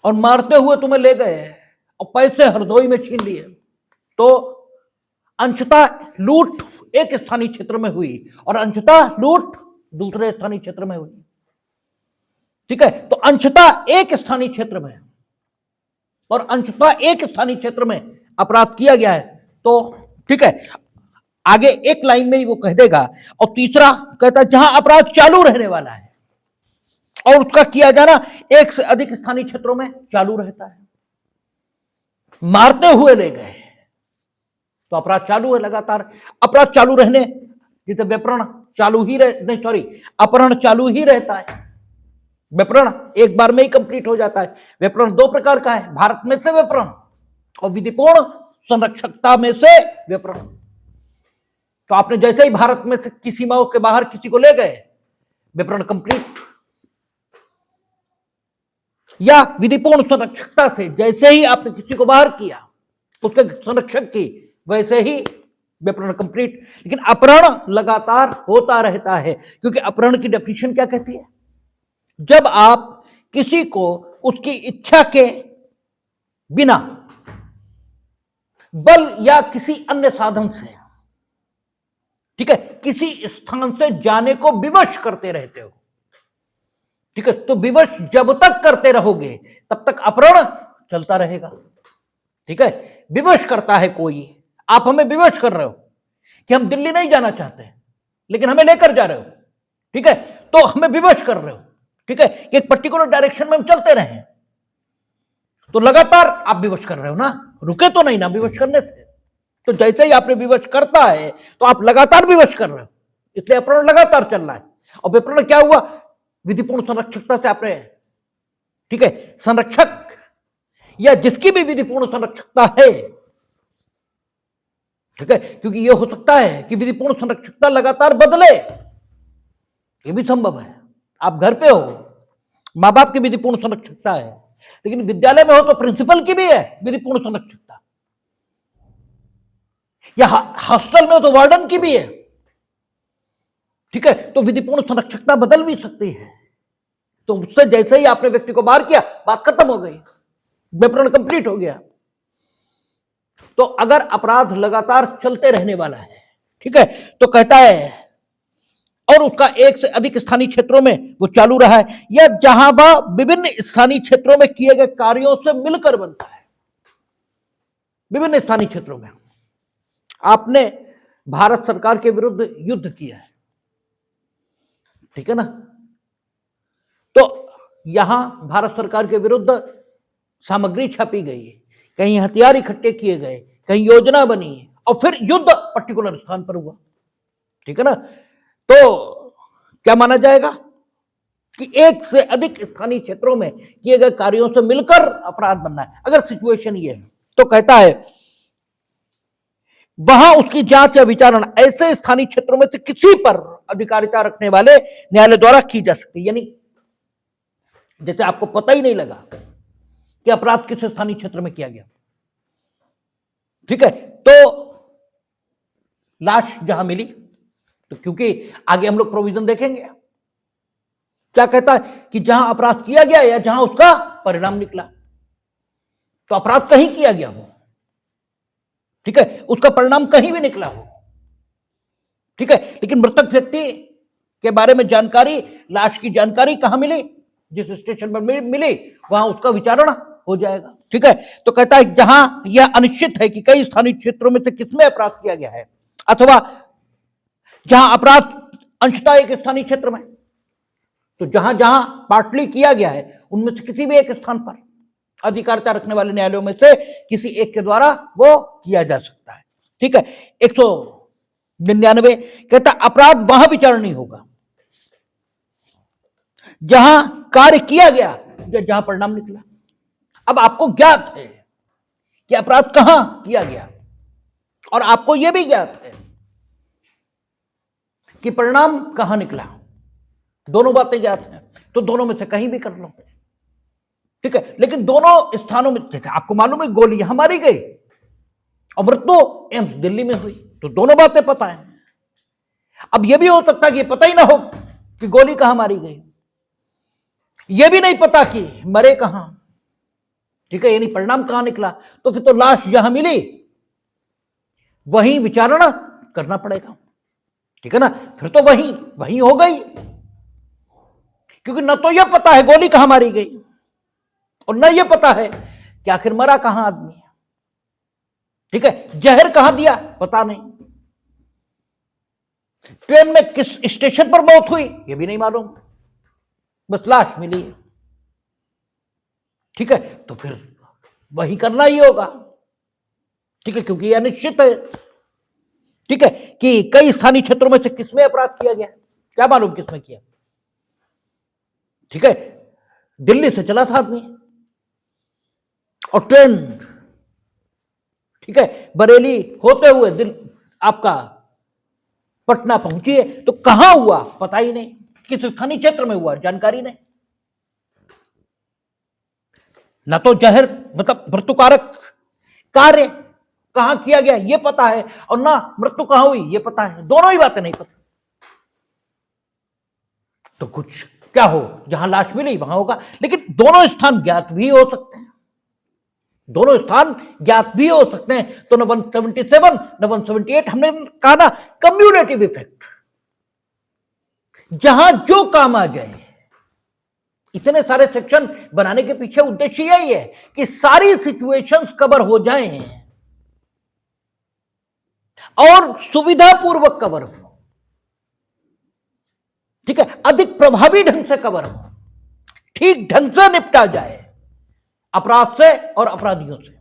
और मारते हुए तुम्हें ले गए और पैसे हरदोई में छीन लिए, तो अंशतः लूट एक स्थानीय क्षेत्र में हुई और अंशतः लूट दूसरे स्थानीय क्षेत्र में हुई, ठीक है। तो अंशतः एक स्थानीय क्षेत्र में और अंशतः एक स्थानीय क्षेत्र में अपराध किया गया है, तो ठीक है आगे एक लाइन में ही वो कह देगा। और तीसरा कहता है जहां अपराध चालू रहने वाला है और उसका किया जाना एक से अधिक स्थानीय क्षेत्रों में चालू रहता है। मारते हुए ले गए तो अपराध चालू है लगातार, अपराध चालू रहने जैसे विपरण चालू ही नहीं सॉरी अपहरण चालू ही रहता है, विपरण एक बार में ही कंप्लीट हो जाता है। विपरण दो प्रकार का है, भारत में से विपरण और विधिपूर्ण संरक्षकता में से विपरण। तो आपने जैसे ही भारत में से की सीमाओं के बाहर किसी को ले गए, विपरण कंप्लीट, या विधिपूर्ण संरक्षकता से जैसे ही आपने किसी को बाहर किया उसके संरक्षक की, वैसे ही विपरण कंप्लीट। लेकिन अपहरण लगातार होता रहता है, क्योंकि अपहरण की डेफिनेशन क्या कहती है, जब आप किसी को उसकी इच्छा के बिना बल या किसी अन्य साधन से, ठीक है, किसी स्थान से जाने को विवश करते रहते हो, ठीक है, तो विवश जब तक करते रहोगे तब तक अपहरण चलता रहेगा, ठीक है। विवश करता है कोई, आप हमें विवश कर रहे हो कि हम दिल्ली नहीं जाना चाहते लेकिन हमें लेकर जा रहे हो, ठीक है, तो हमें विवश कर रहे हो, ठीक है, कि एक पर्टिकुलर डायरेक्शन में हम चलते रहे, तो लगातार आप विवश कर रहे हो ना, रुके तो नहीं ना विवश करने से। तो जैसे ही आपने विवश करता है तो आप लगातार विवश कर रहे हो, इसलिए अपहरण लगातार चल रहा है। और विपरण क्या हुआ, विधिपूर्ण संरक्षकता से आपने, ठीक है, संरक्षक या जिसकी भी विधिपूर्ण संरक्षकता है, ठीक है, क्योंकि यह हो सकता है कि विधिपूर्ण संरक्षकता लगातार बदले, यह भी संभव है। आप घर पे हो, मां बाप की विधिपूर्ण संरक्षकता है, लेकिन विद्यालय में हो तो प्रिंसिपल की भी है विधिपूर्ण संरक्षकता, या हॉस्टल में हो तो वार्डन की भी है, ठीक है, तो विधिपूर्ण संरक्षकता बदल भी सकती है। तो उससे जैसे ही आपने व्यक्ति को बाहर किया, बात खत्म हो गई, विपरण कंप्लीट हो गया। तो अगर अपराध लगातार चलते रहने वाला है, ठीक है, तो कहता है और उसका एक से अधिक स्थानीय क्षेत्रों में वो चालू रहा है, या जहां वह विभिन्न स्थानीय क्षेत्रों में किए गए कार्यों से मिलकर बनता है। विभिन्न स्थानीय क्षेत्रों में आपने भारत सरकार के विरुद्ध युद्ध किया है, ठीक है ना, तो यहां भारत सरकार के विरुद्ध सामग्री छापी गई, कहीं हथियार इकट्ठे किए गए, कहीं योजना बनी और फिर युद्ध पर्टिकुलर स्थान पर हुआ, ठीक है ना। तो क्या माना जाएगा कि एक से अधिक स्थानीय क्षेत्रों में किए गए कार्यों से मिलकर अपराध बनना है। अगर सिचुएशन ये है तो कहता है वहां उसकी जांच या विचारण ऐसे स्थानीय क्षेत्रों में से किसी पर अधिकारिता रखने वाले न्यायालय द्वारा की जा सकती है। यानी जैसे आपको पता ही नहीं लगा कि अपराध किस स्थानीय क्षेत्र में किया गया, ठीक है, तो लाश जहां मिली, तो क्योंकि आगे हम लोग प्रोविजन देखेंगे, क्या कहता है कि जहां अपराध किया गया या जहां उसका परिणाम निकला, तो अपराध कहीं किया गया हो, ठीक है, उसका परिणाम कहीं भी निकला हो, ठीक है, लेकिन मृतक व्यक्ति के बारे में जानकारी, लाश की जानकारी कहां मिली, जिस स्टेशन पर मिली वहां उसका विचारण हो जाएगा, ठीक है। तो कहता है जहां यह अनिश्चित है कि कई स्थानीय क्षेत्रों में से किसमें अपराध किया गया है, अथवा जहां अपराध अंशतः एक स्थानीय क्षेत्र में, तो जहां जहां पार्टली किया गया है उनमें से किसी भी एक स्थान पर अधिकारिता रखने वाले न्यायालयों में से किसी एक के द्वारा वो किया जा सकता है, ठीक है। 199 कहता अपराध वहां विचारणीय होगा जहां कार्य किया गया या जहां परिणाम निकला। अब आपको ज्ञात है कि अपराध कहां किया गया और आपको यह भी ज्ञात है कि परिणाम कहां निकला, दोनों बातें ज्ञात हैं, तो दोनों में से कहीं भी कर लो, ठीक है। लेकिन दोनों स्थानों में, जैसे आपको मालूम है गोली यहां मारी गई और मृत्यु एम्स दिल्ली में हुई, तो दोनों बातें पता है। अब यह भी हो सकता है कि पता ही ना हो कि गोली कहां मारी गई, यह भी नहीं पता कि मरे कहां, ठीक है, यानी परिणाम कहां निकला। तो फिर तो लाश जहां मिली वहीं विचारणा करना पड़ेगा, ठीक है ना। फिर तो वहीं हो गई, क्योंकि न तो यह पता है गोली कहां मारी गई और न यह पता है कि आखिर मरा कहां आदमी है, ठीक है। जहर कहां दिया पता नहीं, ट्रेन में किस स्टेशन पर मौत हुई यह भी नहीं मालूम, बस लाश मिली है, ठीक है। तो फिर वही करना ही होगा, ठीक है, क्योंकि यह निश्चित है, ठीक है, कि कई स्थानीय क्षेत्रों में से किसमें अपराध किया गया, क्या मालूम किसमें किया, ठीक है। दिल्ली से चला था आदमी और ट्रेन, ठीक है, बरेली होते हुए आपका पटना पहुंची है, तो कहां हुआ पता ही नहीं, किस स्थानीय क्षेत्र में हुआ जानकारी नहीं। न तो जहर मतलब मृत्युकारक कार्य कहां किया गया यह पता है और ना मृत्यु कहां हुई यह पता है, दोनों ही बातें नहीं पता। तो कुछ क्या हो, जहां लाश मिली वहां होगा, लेकिन दोनों स्थान ज्ञात भी हो सकते हैं, दोनों स्थान ज्ञात भी हो सकते हैं। तो न 177 न 178, हमने कहा ना कम्युलेटिव इफेक्ट, जहां जो काम आ जाए। इतने सारे सेक्शन बनाने के पीछे उद्देश्य यही है कि सारी सिचुएशंस कवर हो जाएं और सुविधापूर्वक कवर हो, ठीक है, अधिक प्रभावी ढंग से कवर हो, ठीक ढंग से निपटा जाए अपराध से और अपराधियों से,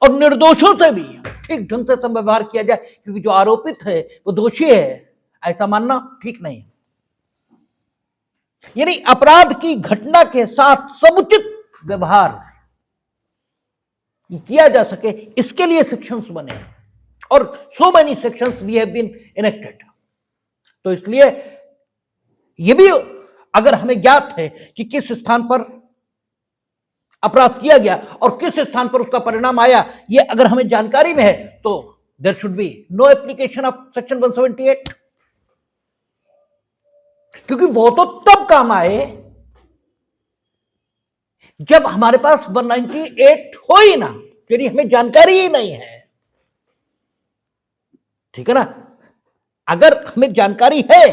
और निर्दोषों से भी ठीक ढंग से व्यवहार किया जाए, क्योंकि जो आरोपित है वो दोषी है ऐसा मानना ठीक नहीं है। यानी अपराध की घटना के साथ समुचित व्यवहार किया जा सके, इसके लिए सेक्शंस बने और so many sections we have been enacted. तो इसलिए यह भी अगर हमें ज्ञात है कि किस स्थान पर अपराध किया गया और किस स्थान पर उसका परिणाम आया, यह अगर हमें जानकारी में है, तो there should be no application of section 178, क्योंकि वो तो तब काम आए जब हमारे पास 198 हो ही ना, यानी हमें जानकारी ही नहीं है, ठीक है ना। अगर हमें जानकारी है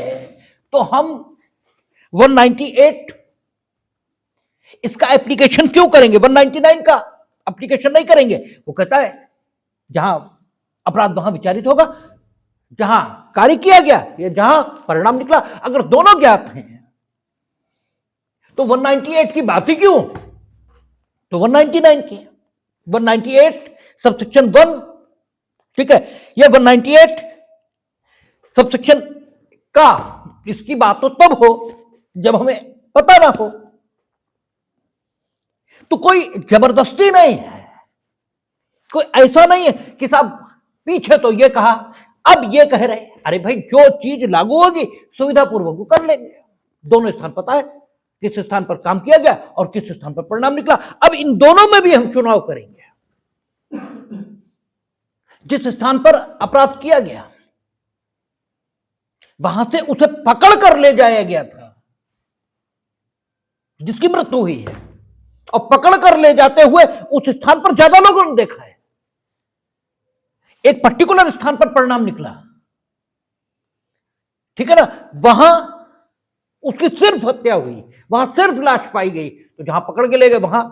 तो हम 198 इसका एप्लीकेशन क्यों करेंगे, 199 का एप्लीकेशन नहीं करेंगे। वो कहता है जहां अपराध वहां विचारित होगा, जहां कार्य किया गया या जहां परिणाम निकला, अगर दोनों ज्ञात हैं तो 198 की बात ही क्यों, तो 199 की 198 सबसेक्शन 1, ठीक है, यह 198 सबसेक्शन का, इसकी बात तो तब हो जब हमें पता ना हो। तो कोई जबरदस्ती नहीं है, कोई ऐसा नहीं है कि साहब पीछे तो ये कहा अब ये कह रहे, अरे भाई जो चीज लागू होगी सुविधापूर्वक कर लेंगे। दोनों स्थान पता है किस स्थान पर काम किया गया और किस स्थान पर परिणाम निकला। अब इन दोनों में भी हम चुनाव करेंगे। जिस स्थान पर अपराध किया गया वहां से उसे पकड़ कर ले जाया गया था जिसकी मृत्यु हुई है, और पकड़ कर ले जाते हुए उस स्थान पर ज्यादा लोगों ने देखा है, एक पर्टिकुलर स्थान पर परिणाम निकला, ठीक है ना, वहां उसकी सिर्फ हत्या हुई, वहां सिर्फ लाश पाई गई, तो जहां पकड़ के ले गए वहां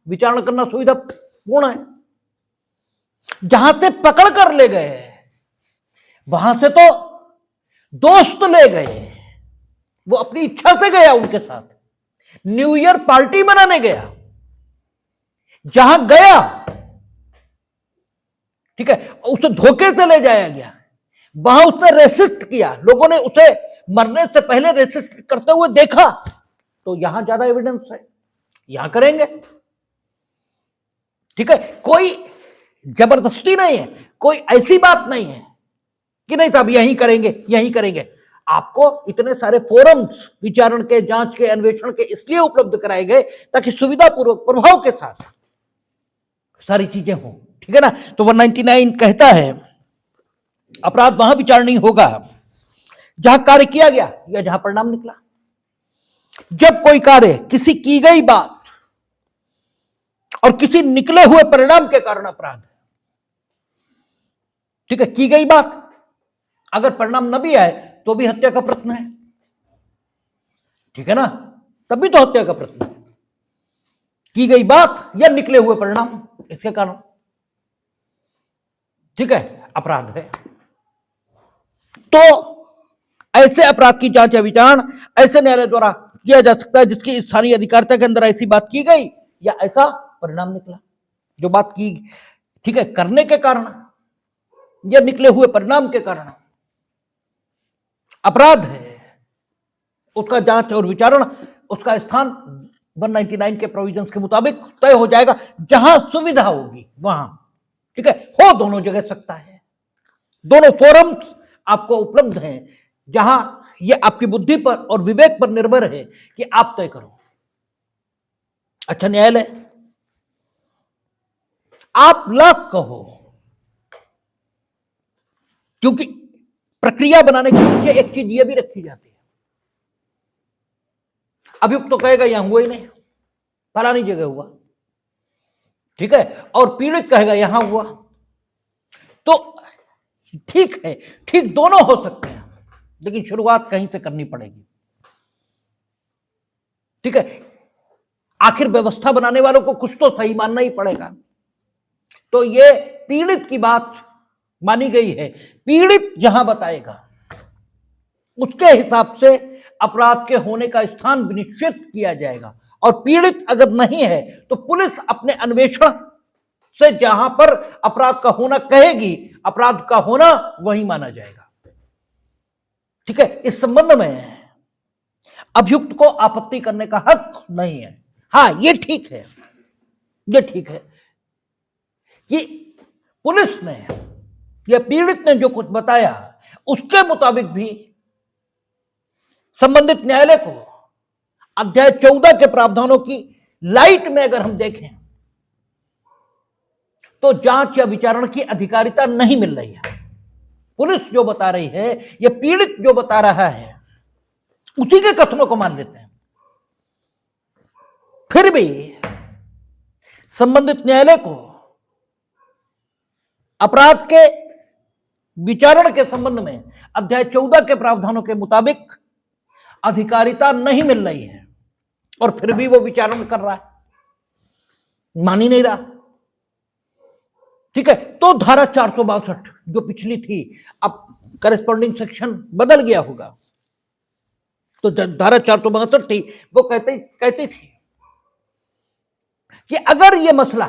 विचारणा करना सुविधापूर्ण है। जहां से पकड़ कर ले गए वहां से तो दोस्त ले गए, वो अपनी इच्छा से गया उनके साथ, न्यू ईयर पार्टी मनाने गया, जहां गया, ठीक है, उसे धोखे से ले जाया गया, वहां उसने रेसिस्ट किया, लोगों ने उसे मरने से पहले रेसिस्ट करते हुए देखा तो यहां ज्यादा एविडेंस है, यहां करेंगे। ठीक है, कोई जबरदस्ती नहीं है, कोई ऐसी बात नहीं है कि नहीं साहब यहीं करेंगे यहीं करेंगे। आपको इतने सारे फोरम्स विचारण के, जांच के, अन्वेषण के इसलिए उपलब्ध कराए गए ताकि सुविधापूर्वक प्रभाव के साथ सारी चीजें हों। ठीक है ना। तो 199 कहता है अपराध वहां विचारणीय होगा जहां कार्य किया गया या जहां परिणाम निकला। जब कोई कार्य किसी की गई बात और किसी निकले हुए परिणाम के कारण अपराध है। ठीक है, की गई बात अगर परिणाम न भी आए तो भी हत्या का प्रयत्न है। ठीक है ना, तब भी तो हत्या का प्रयत्न है। की गई बात या निकले हुए परिणाम इसके कारण, ठीक है, अपराध है। तो ऐसे अपराध की जांच या विचारण ऐसे न्यायालय द्वारा किया जा सकता है जिसकी स्थानीय अधिकारिता के अंदर ऐसी बात की गई या ऐसा परिणाम निकला। जो बात की, ठीक है, करने के कारण या निकले हुए परिणाम के कारण अपराध है, उसका जांच और विचारण, उसका स्थान 199 के प्रोविजंस के मुताबिक तय हो जाएगा जहां सुविधा होगी वहां। ठीक है, हो दोनों जगह सकता है, दोनों फोरम्स आपको उपलब्ध हैं जहां ये आपकी बुद्धि पर और विवेक पर निर्भर है कि आप तय करो। अच्छा न्यायालय आप लाख कहो, क्योंकि प्रक्रिया बनाने के पीछे एक चीज ये भी रखी जाती है। अभियुक्त तो कहेगा यहां हुआ ही नहीं, फलानी जगह हुआ। ठीक है, और पीड़ित कहेगा यहां हुआ। तो ठीक है, ठीक दोनों हो सकते हैं, लेकिन शुरुआत कहीं से करनी पड़ेगी। ठीक है, आखिर व्यवस्था बनाने वालों को कुछ तो सही मानना ही पड़ेगा। तो ये पीड़ित की बात मानी गई है, पीड़ित जहां बताएगा उसके हिसाब से अपराध के होने का स्थान निश्चित किया जाएगा। और पीड़ित अगर नहीं है तो पुलिस अपने अन्वेषण से जहां पर अपराध का होना कहेगी, अपराध का होना वही माना जाएगा। ठीक है, इस संबंध में अभियुक्त को आपत्ति करने का हक नहीं है। हां ये ठीक है, ये ठीक है कि पुलिस ने या पीड़ित ने जो कुछ बताया उसके मुताबिक भी संबंधित न्यायालय को अध्याय 14 के प्रावधानों की लाइट में अगर हम देखें तो जांच या विचारण की अधिकारिता नहीं मिल रही है। पुलिस जो बता रही है या पीड़ित जो बता रहा है उसी के कथनों को मान लेते हैं। फिर भी संबंधित न्यायालय को अपराध के विचारण के संबंध में अध्याय 14 के प्रावधानों के मुताबिक अधिकारिता नहीं मिल रही है, और फिर भी वो विचारण कर रहा है, मान ही नहीं रहा। ठीक है, तो धारा 462 जो पिछली थी, अब करेस्पॉन्डिंग सेक्शन बदल गया होगा, तो धारा 462 थी वो कहती थी कि अगर ये मसला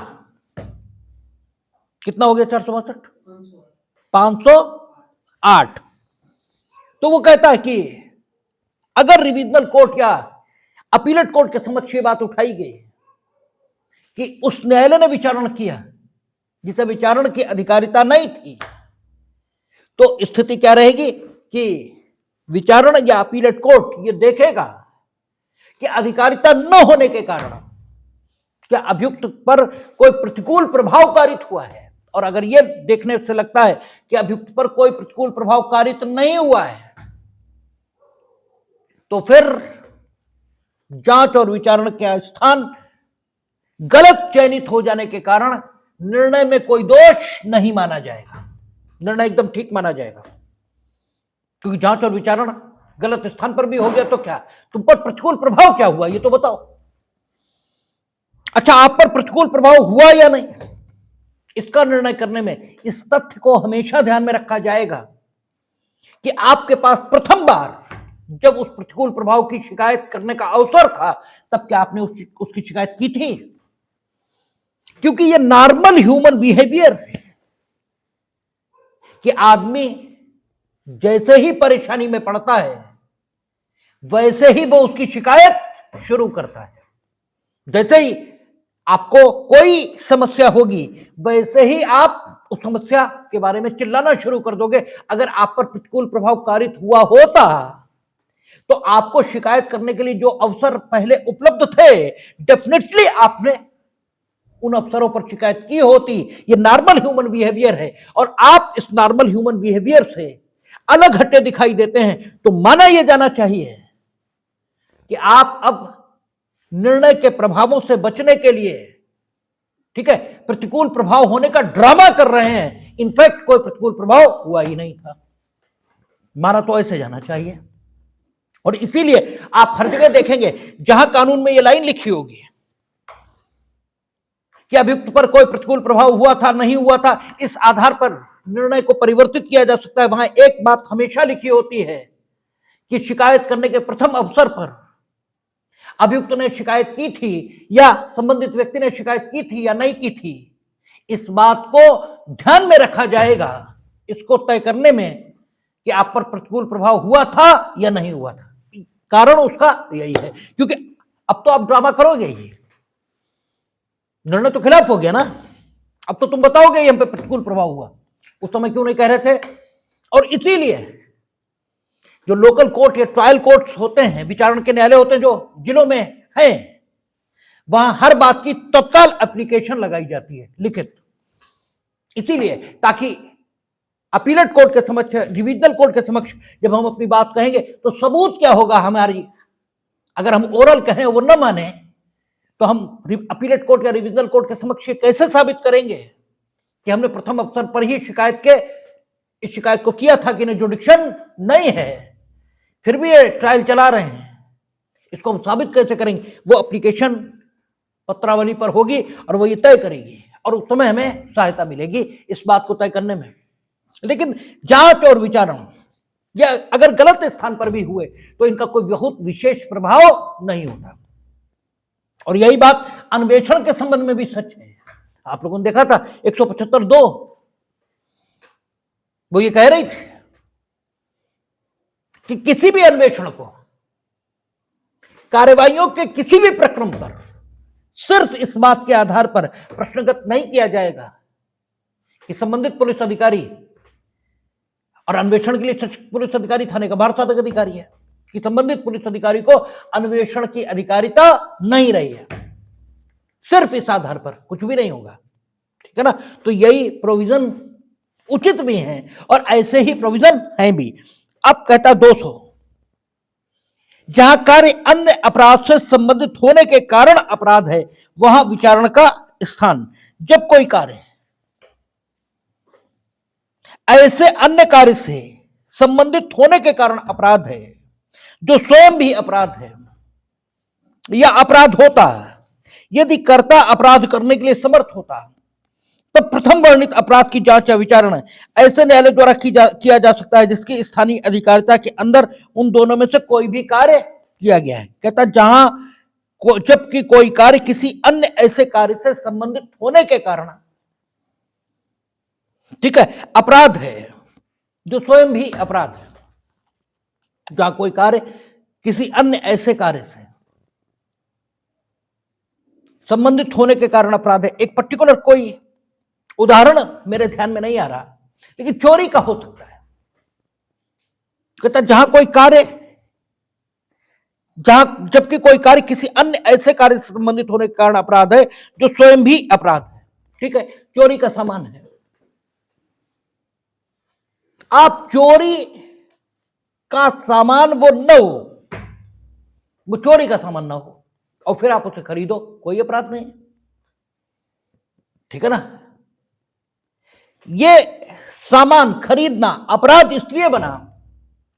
कितना हो गया 462 508, तो वो कहता है कि अगर रिविजनल कोर्ट या अपीलेट कोर्ट के समक्ष ये बात उठाई गई कि उस न्यायालय ने विचारण किया जिसे विचारण की अधिकारिता नहीं थी, तो स्थिति क्या रहेगी कि विचारण या अपीलेट कोर्ट ये देखेगा कि अधिकारिता न होने के कारण क्या अभियुक्त पर कोई प्रतिकूल प्रभाव कारित हुआ है। और अगर ये देखने से लगता है कि अभियुक्त पर कोई प्रतिकूल प्रभाव कारित नहीं हुआ है, तो फिर जांच और विचारण का स्थान गलत चयनित हो जाने के कारण निर्णय में कोई दोष नहीं माना जाएगा, निर्णय एकदम ठीक माना जाएगा। क्योंकि जांच और विचारण गलत स्थान पर भी हो गया तो क्या, तुम पर प्रतिकूल प्रभाव क्या हुआ ये तो बताओ। अच्छा, आप पर प्रतिकूल प्रभाव हुआ या नहीं, इसका निर्णय करने में इस तथ्य को हमेशा ध्यान में रखा जाएगा कि आपके पास प्रथम बार जब उस प्रतिकूल प्रभाव की शिकायत करने का अवसर था तब क्या आपने उसकी शिकायत की थी। क्योंकि ये नॉर्मल ह्यूमन बिहेवियर है कि आदमी जैसे ही परेशानी में पड़ता है वैसे ही वो उसकी शिकायत शुरू करता है। जैसे ही आपको कोई समस्या होगी वैसे ही आप उस समस्या के बारे में चिल्लाना शुरू कर दोगे। अगर आप पर प्रतिकूल प्रभाव कारित हुआ होता तो आपको शिकायत करने के लिए जो अवसर पहले उपलब्ध थे, डेफिनेटली आपने उन अवसरों पर शिकायत की होती। ये नॉर्मल ह्यूमन बिहेवियर है और आप इस नॉर्मल ह्यूमन बिहेवियर से अलग हटे दिखाई देते हैं, तो माना यह जाना चाहिए कि आप अब निर्णय के प्रभावों से बचने के लिए, ठीक है, प्रतिकूल प्रभाव होने का ड्रामा कर रहे हैं। इनफैक्ट कोई प्रतिकूल प्रभाव हुआ ही नहीं था। माना तो ऐसे जाना चाहिए। और इसीलिए आप हर जगह देखेंगे जहां कानून में यह लाइन लिखी होगी कि अभियुक्त पर कोई प्रतिकूल प्रभाव हुआ था, नहीं हुआ था, इस आधार पर निर्णय को परिवर्तित किया जा सकता है, वहां एक बात हमेशा लिखी होती है कि शिकायत करने के प्रथम अवसर पर अभियुक्त ने शिकायत की थी या संबंधित व्यक्ति ने शिकायत की थी या नहीं की थी, इस बात को ध्यान में रखा जाएगा इसको तय करने में कि आप पर प्रतिकूल प्रभाव हुआ था या नहीं हुआ था। कारण उसका यही है, क्योंकि अब तो आप ड्रामा करोगे ही, निर्णय तो खिलाफ हो गया ना। अब तो तुम बताओगे हम पे प्रतिकूल प्रभाव हुआ, उस समय क्यों नहीं कह रहे थे। और इसीलिए जो लोकल कोर्ट या ट्रायल कोर्ट्स होते हैं, विचारण के न्यायालय होते हैं जो जिलों में हैं, वहां हर बात की तत्काल एप्लीकेशन लगाई जाती है, लिखित। इसीलिए ताकि अपीलेट कोर्ट के समक्ष, डिविजनल कोर्ट के समक्ष जब हम अपनी बात कहेंगे तो सबूत क्या होगा हमारी। अगर हम ओरल कहें वो न माने तो हम अपीलेट कोर्ट या डिविजनल कोर्ट के समक्ष कैसे साबित करेंगे कि हमने प्रथम अवसर पर ही इस शिकायत को किया था कि जुडिक्शन नहीं है, फिर भी ये ट्रायल चला रहे हैं, इसको हम साबित कैसे करेंगे। वो एप्लीकेशन पत्रावली पर होगी और वो ये तय करेगी और उस समय हमें सहायता मिलेगी इस बात को तय करने में। लेकिन जांच और विचारण या अगर गलत स्थान पर भी हुए तो इनका कोई बहुत विशेष प्रभाव नहीं होता। और यही बात अन्वेषण के संबंध में भी सच है। आप लोगों ने देखा था 175(2) वो ये कह रही थी कि किसी भी अन्वेषण को कार्यवाहियों के किसी भी प्रक्रम पर सिर्फ इस बात के आधार पर प्रश्नगत नहीं किया जाएगा कि संबंधित पुलिस अधिकारी, और अन्वेषण के लिए पुलिस अधिकारी थाने का भारसाधक अधिकारी है, कि संबंधित पुलिस अधिकारी को अन्वेषण की अधिकारिता नहीं रही है, सिर्फ इस आधार पर कुछ भी नहीं होगा। ठीक है ना। तो यही प्रोविजन उचित भी हैं और ऐसे ही प्रोविजन हैं भी। अब कहता 200, जहां कार्य अन्य अपराध से संबंधित होने के कारण अपराध है वहां विचारण का स्थान। जब कोई कार्य ऐसे अन्य कार्य से संबंधित होने के कारण अपराध है जो स्वयं भी अपराध है या अपराध होता है, यदि कर्ता अपराध करने के लिए समर्थ होता तब प्रथम वर्णित अपराध की जांच या विचारण ऐसे न्यायालय द्वारा किया जा सकता है जिसकी स्थानीय अधिकारिता के अंदर उन दोनों में से कोई भी कार्य किया गया है। कहता जबकि कोई कार्य किसी अन्य ऐसे कार्य से संबंधित होने के कारण, ठीक है, अपराध है जो स्वयं भी अपराध है। जहां कोई कार्य किसी अन्य ऐसे कार्य से संबंधित होने के कारण अपराध है। एक पर्टिकुलर कोई उदाहरण मेरे ध्यान में नहीं आ रहा, लेकिन चोरी का हो सकता है। कहता जबकि कोई कार्य किसी अन्य ऐसे कार्य से संबंधित होने के कारण अपराध है जो स्वयं भी अपराध है। ठीक है, चोरी का सामान है, आप चोरी का सामान वो न हो, वो चोरी का सामान ना हो और फिर आप उसे खरीदो, कोई अपराध नहीं। ठीक है ना। ये सामान खरीदना अपराध इसलिए बना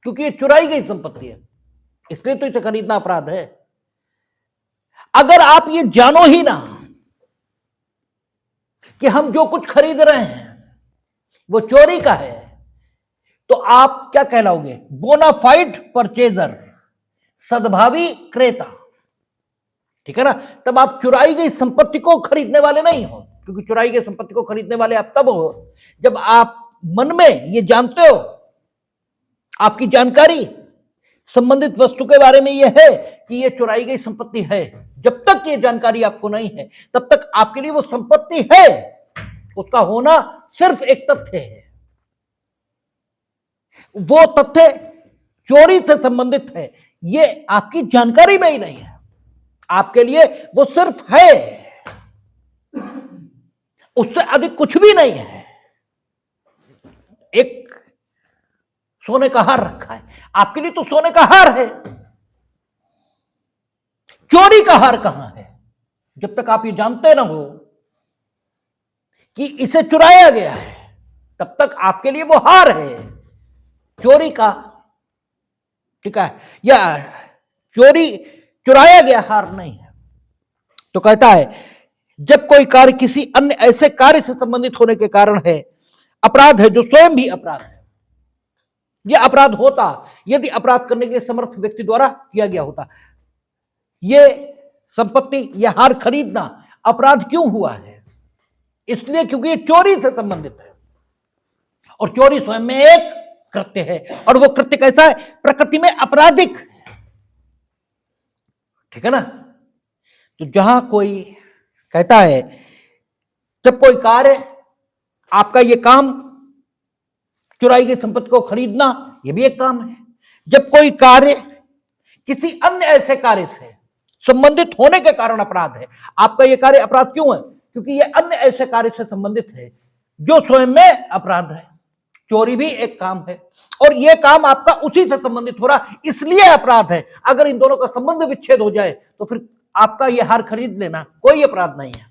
क्योंकि ये चुराई गई संपत्ति है, इसलिए तो इसे खरीदना अपराध है। अगर आप ये जानो ही ना कि हम जो कुछ खरीद रहे हैं वो चोरी का है, तो आप क्या कहलाओगे? बोनाफाइड परचेजर, सद्भावी क्रेता। ठीक है ना। तब आप चुराई गई संपत्ति को खरीदने वाले नहीं हो, क्योंकि चुराई गई संपत्ति को खरीदने वाले आप तब हो जब आप मन में ये जानते हो, आपकी जानकारी संबंधित वस्तु के बारे में यह है कि यह चुराई गई संपत्ति है। जब तक ये जानकारी आपको नहीं है तब तक आपके लिए वो संपत्ति है, उसका होना सिर्फ एक तथ्य है। वो तथ्य चोरी से संबंधित है, ये आपकी जानकारी में ही नहीं है, आपके लिए वो सिर्फ है, उससे अधिक कुछ भी नहीं है। एक सोने का हार रखा है, आपके लिए तो सोने का हार है, चोरी का हार कहां है? जब तक आप ये जानते ना हो कि इसे चुराया गया है तब तक आपके लिए वो हार है चोरी का, ठीक है, या चुराया गया हार नहीं है। तो कहता है जब कोई कार्य किसी अन्य ऐसे कार्य से संबंधित होने के कारण है, अपराध है जो स्वयं भी अपराध है। यह अपराध होता यदि अपराध करने के लिए समर्थ व्यक्ति द्वारा किया गया होता। यह संपत्ति या हार खरीदना अपराध क्यों हुआ है? इसलिए क्योंकि यह चोरी से संबंधित है, और चोरी स्वयं में एक कृत्य है, और वो कृत्य कैसा है? प्रकृति में आपराधिक है, ठीक है ना। तो जहां कोई कहता है जब कोई कार्य, आपका ये काम चुराई गई संपत्ति को खरीदना, ये भी एक काम है। जब कोई कार्य किसी अन्य ऐसे कार्य से संबंधित होने के कारण अपराध है, आपका यह कार्य अपराध क्यों है? क्योंकि यह अन्य ऐसे कार्य से संबंधित है जो स्वयं में अपराध है। चोरी भी एक काम है, और यह काम आपका उसी से संबंधित हो रहा, इसलिए अपराध है। अगर इन दोनों का संबंध विच्छेद हो जाए तो फिर आपका यह हार खरीद लेना कोई अपराध नहीं है,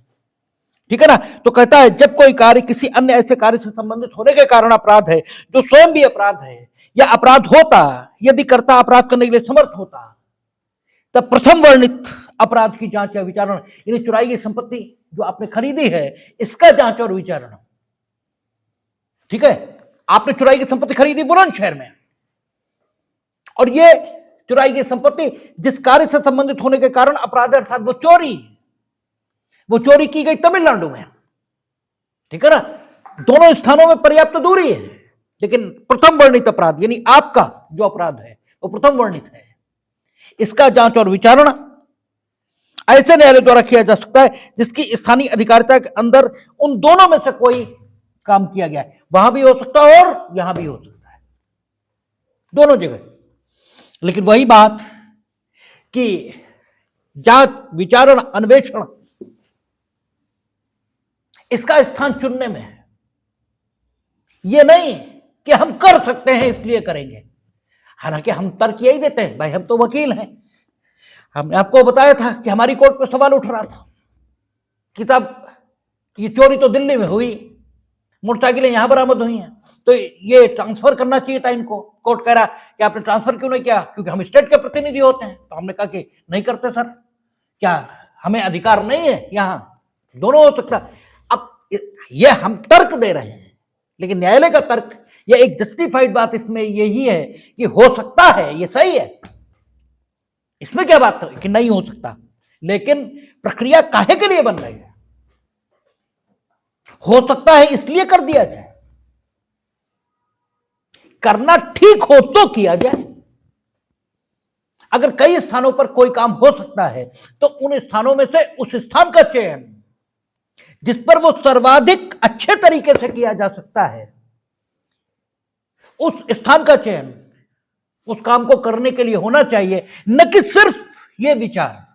ठीक है ना। तो कहता है जब कोई कार्य किसी अन्य ऐसे कार्य से संबंधित होने के कारण अपराध है जो स्वयं भी अपराध है, या अपराध होता यदि कर्ता अपराध करने के लिए समर्थ होता, तब प्रथम वर्णित अपराध की जांच या विचारण, यानी चुराई गई संपत्ति जो आपने खरीदी है इसका जांच और विचारण, ठीक है। आपने चुराई की संपत्ति खरीदी बुलंदशहर में, और ये चुराई की संपत्ति जिस कार्य से संबंधित होने के कारण अपराध है, अर्थात वो चोरी की गई तमिलनाडु में, ठीक है ना। दोनों स्थानों में पर्याप्त दूरी है, लेकिन प्रथम वर्णित अपराध यानी आपका जो अपराध है वो प्रथम वर्णित है। इसका जांच और विचारण ऐसे न्यायालय द्वारा किया जा सकता है जिसकी स्थानीय अधिकारिता के अंदर उन दोनों में से कोई काम किया गया है। वहां भी हो सकता है और यहां भी हो सकता है, दोनों जगह। लेकिन वही बात कि जांच विचारण अन्वेषण, इसका स्थान चुनने में है, यह नहीं कि हम कर सकते हैं इसलिए करेंगे। हालांकि हम तर्क यही देते हैं, भाई हम तो वकील हैं। हमने आपको बताया था कि हमारी कोर्ट पे सवाल उठ रहा था कि साहब ये चोरी तो दिल्ली में हुई, मोटरसाइकिलें यहां बरामद हुई हैं, तो ये ट्रांसफर करना चाहिए था इनको। कोर्ट कह रहा कि आपने ट्रांसफर क्यों नहीं किया? क्योंकि हम स्टेट के प्रतिनिधि होते हैं। तो हमने कहा कि नहीं करते सर, क्या हमें अधिकार नहीं है? यहां दोनों हो सकता। अब ये हम तर्क दे रहे हैं, लेकिन न्यायालय का तर्क या एक जस्टिफाइड बात इसमें यही है कि हो सकता है, ये सही है, इसमें क्या बात है कि नहीं हो सकता, लेकिन प्रक्रिया काहे के लिए बन रही है? हो सकता है इसलिए कर दिया जाए, करना ठीक हो तो किया जाए। अगर कई स्थानों पर कोई काम हो सकता है तो उन स्थानों में से उस स्थान का चयन जिस पर वो सर्वाधिक अच्छे तरीके से किया जा सकता है, उस स्थान का चयन उस काम को करने के लिए होना चाहिए, न कि सिर्फ ये विचार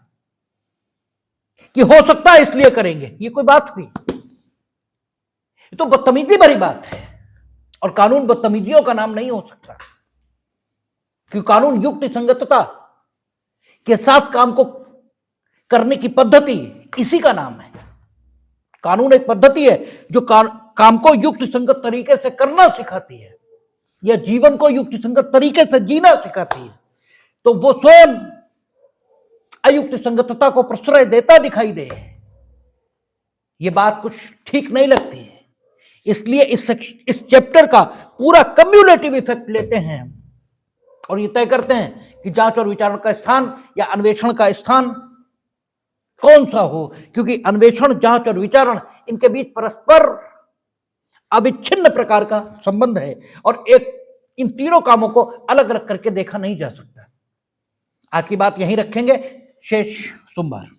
कि हो सकता है इसलिए करेंगे। ये कोई बात हुई? ये तो बदतमीजी भरी बात है, और कानून बदतमीजियों का नाम नहीं हो सकता, क्योंकि कानून युक्ति संगतता के साथ काम को करने की पद्धति, इसी का नाम है। कानून एक पद्धति है जो काम को युक्ति संगत तरीके से करना सिखाती है, या जीवन को युक्ति संगत तरीके से जीना सिखाती है। तो वो स्वयं अयुक्ति संगतता को प्रश्रय देता दिखाई दे, ये बात कुछ ठीक नहीं लगती है। इसलिए इस चैप्टर का पूरा कम्युलेटिव इफेक्ट लेते हैं और ये तय करते हैं कि जांच और विचारण का स्थान या अन्वेषण का स्थान कौन सा हो, क्योंकि अन्वेषण, जांच और विचारण, इनके बीच परस्पर अविच्छिन्न प्रकार का संबंध है, और इन तीनों कामों को अलग अलग करके देखा नहीं जा सकता। आज की बात यहीं रखेंगे, शेष सोमवार।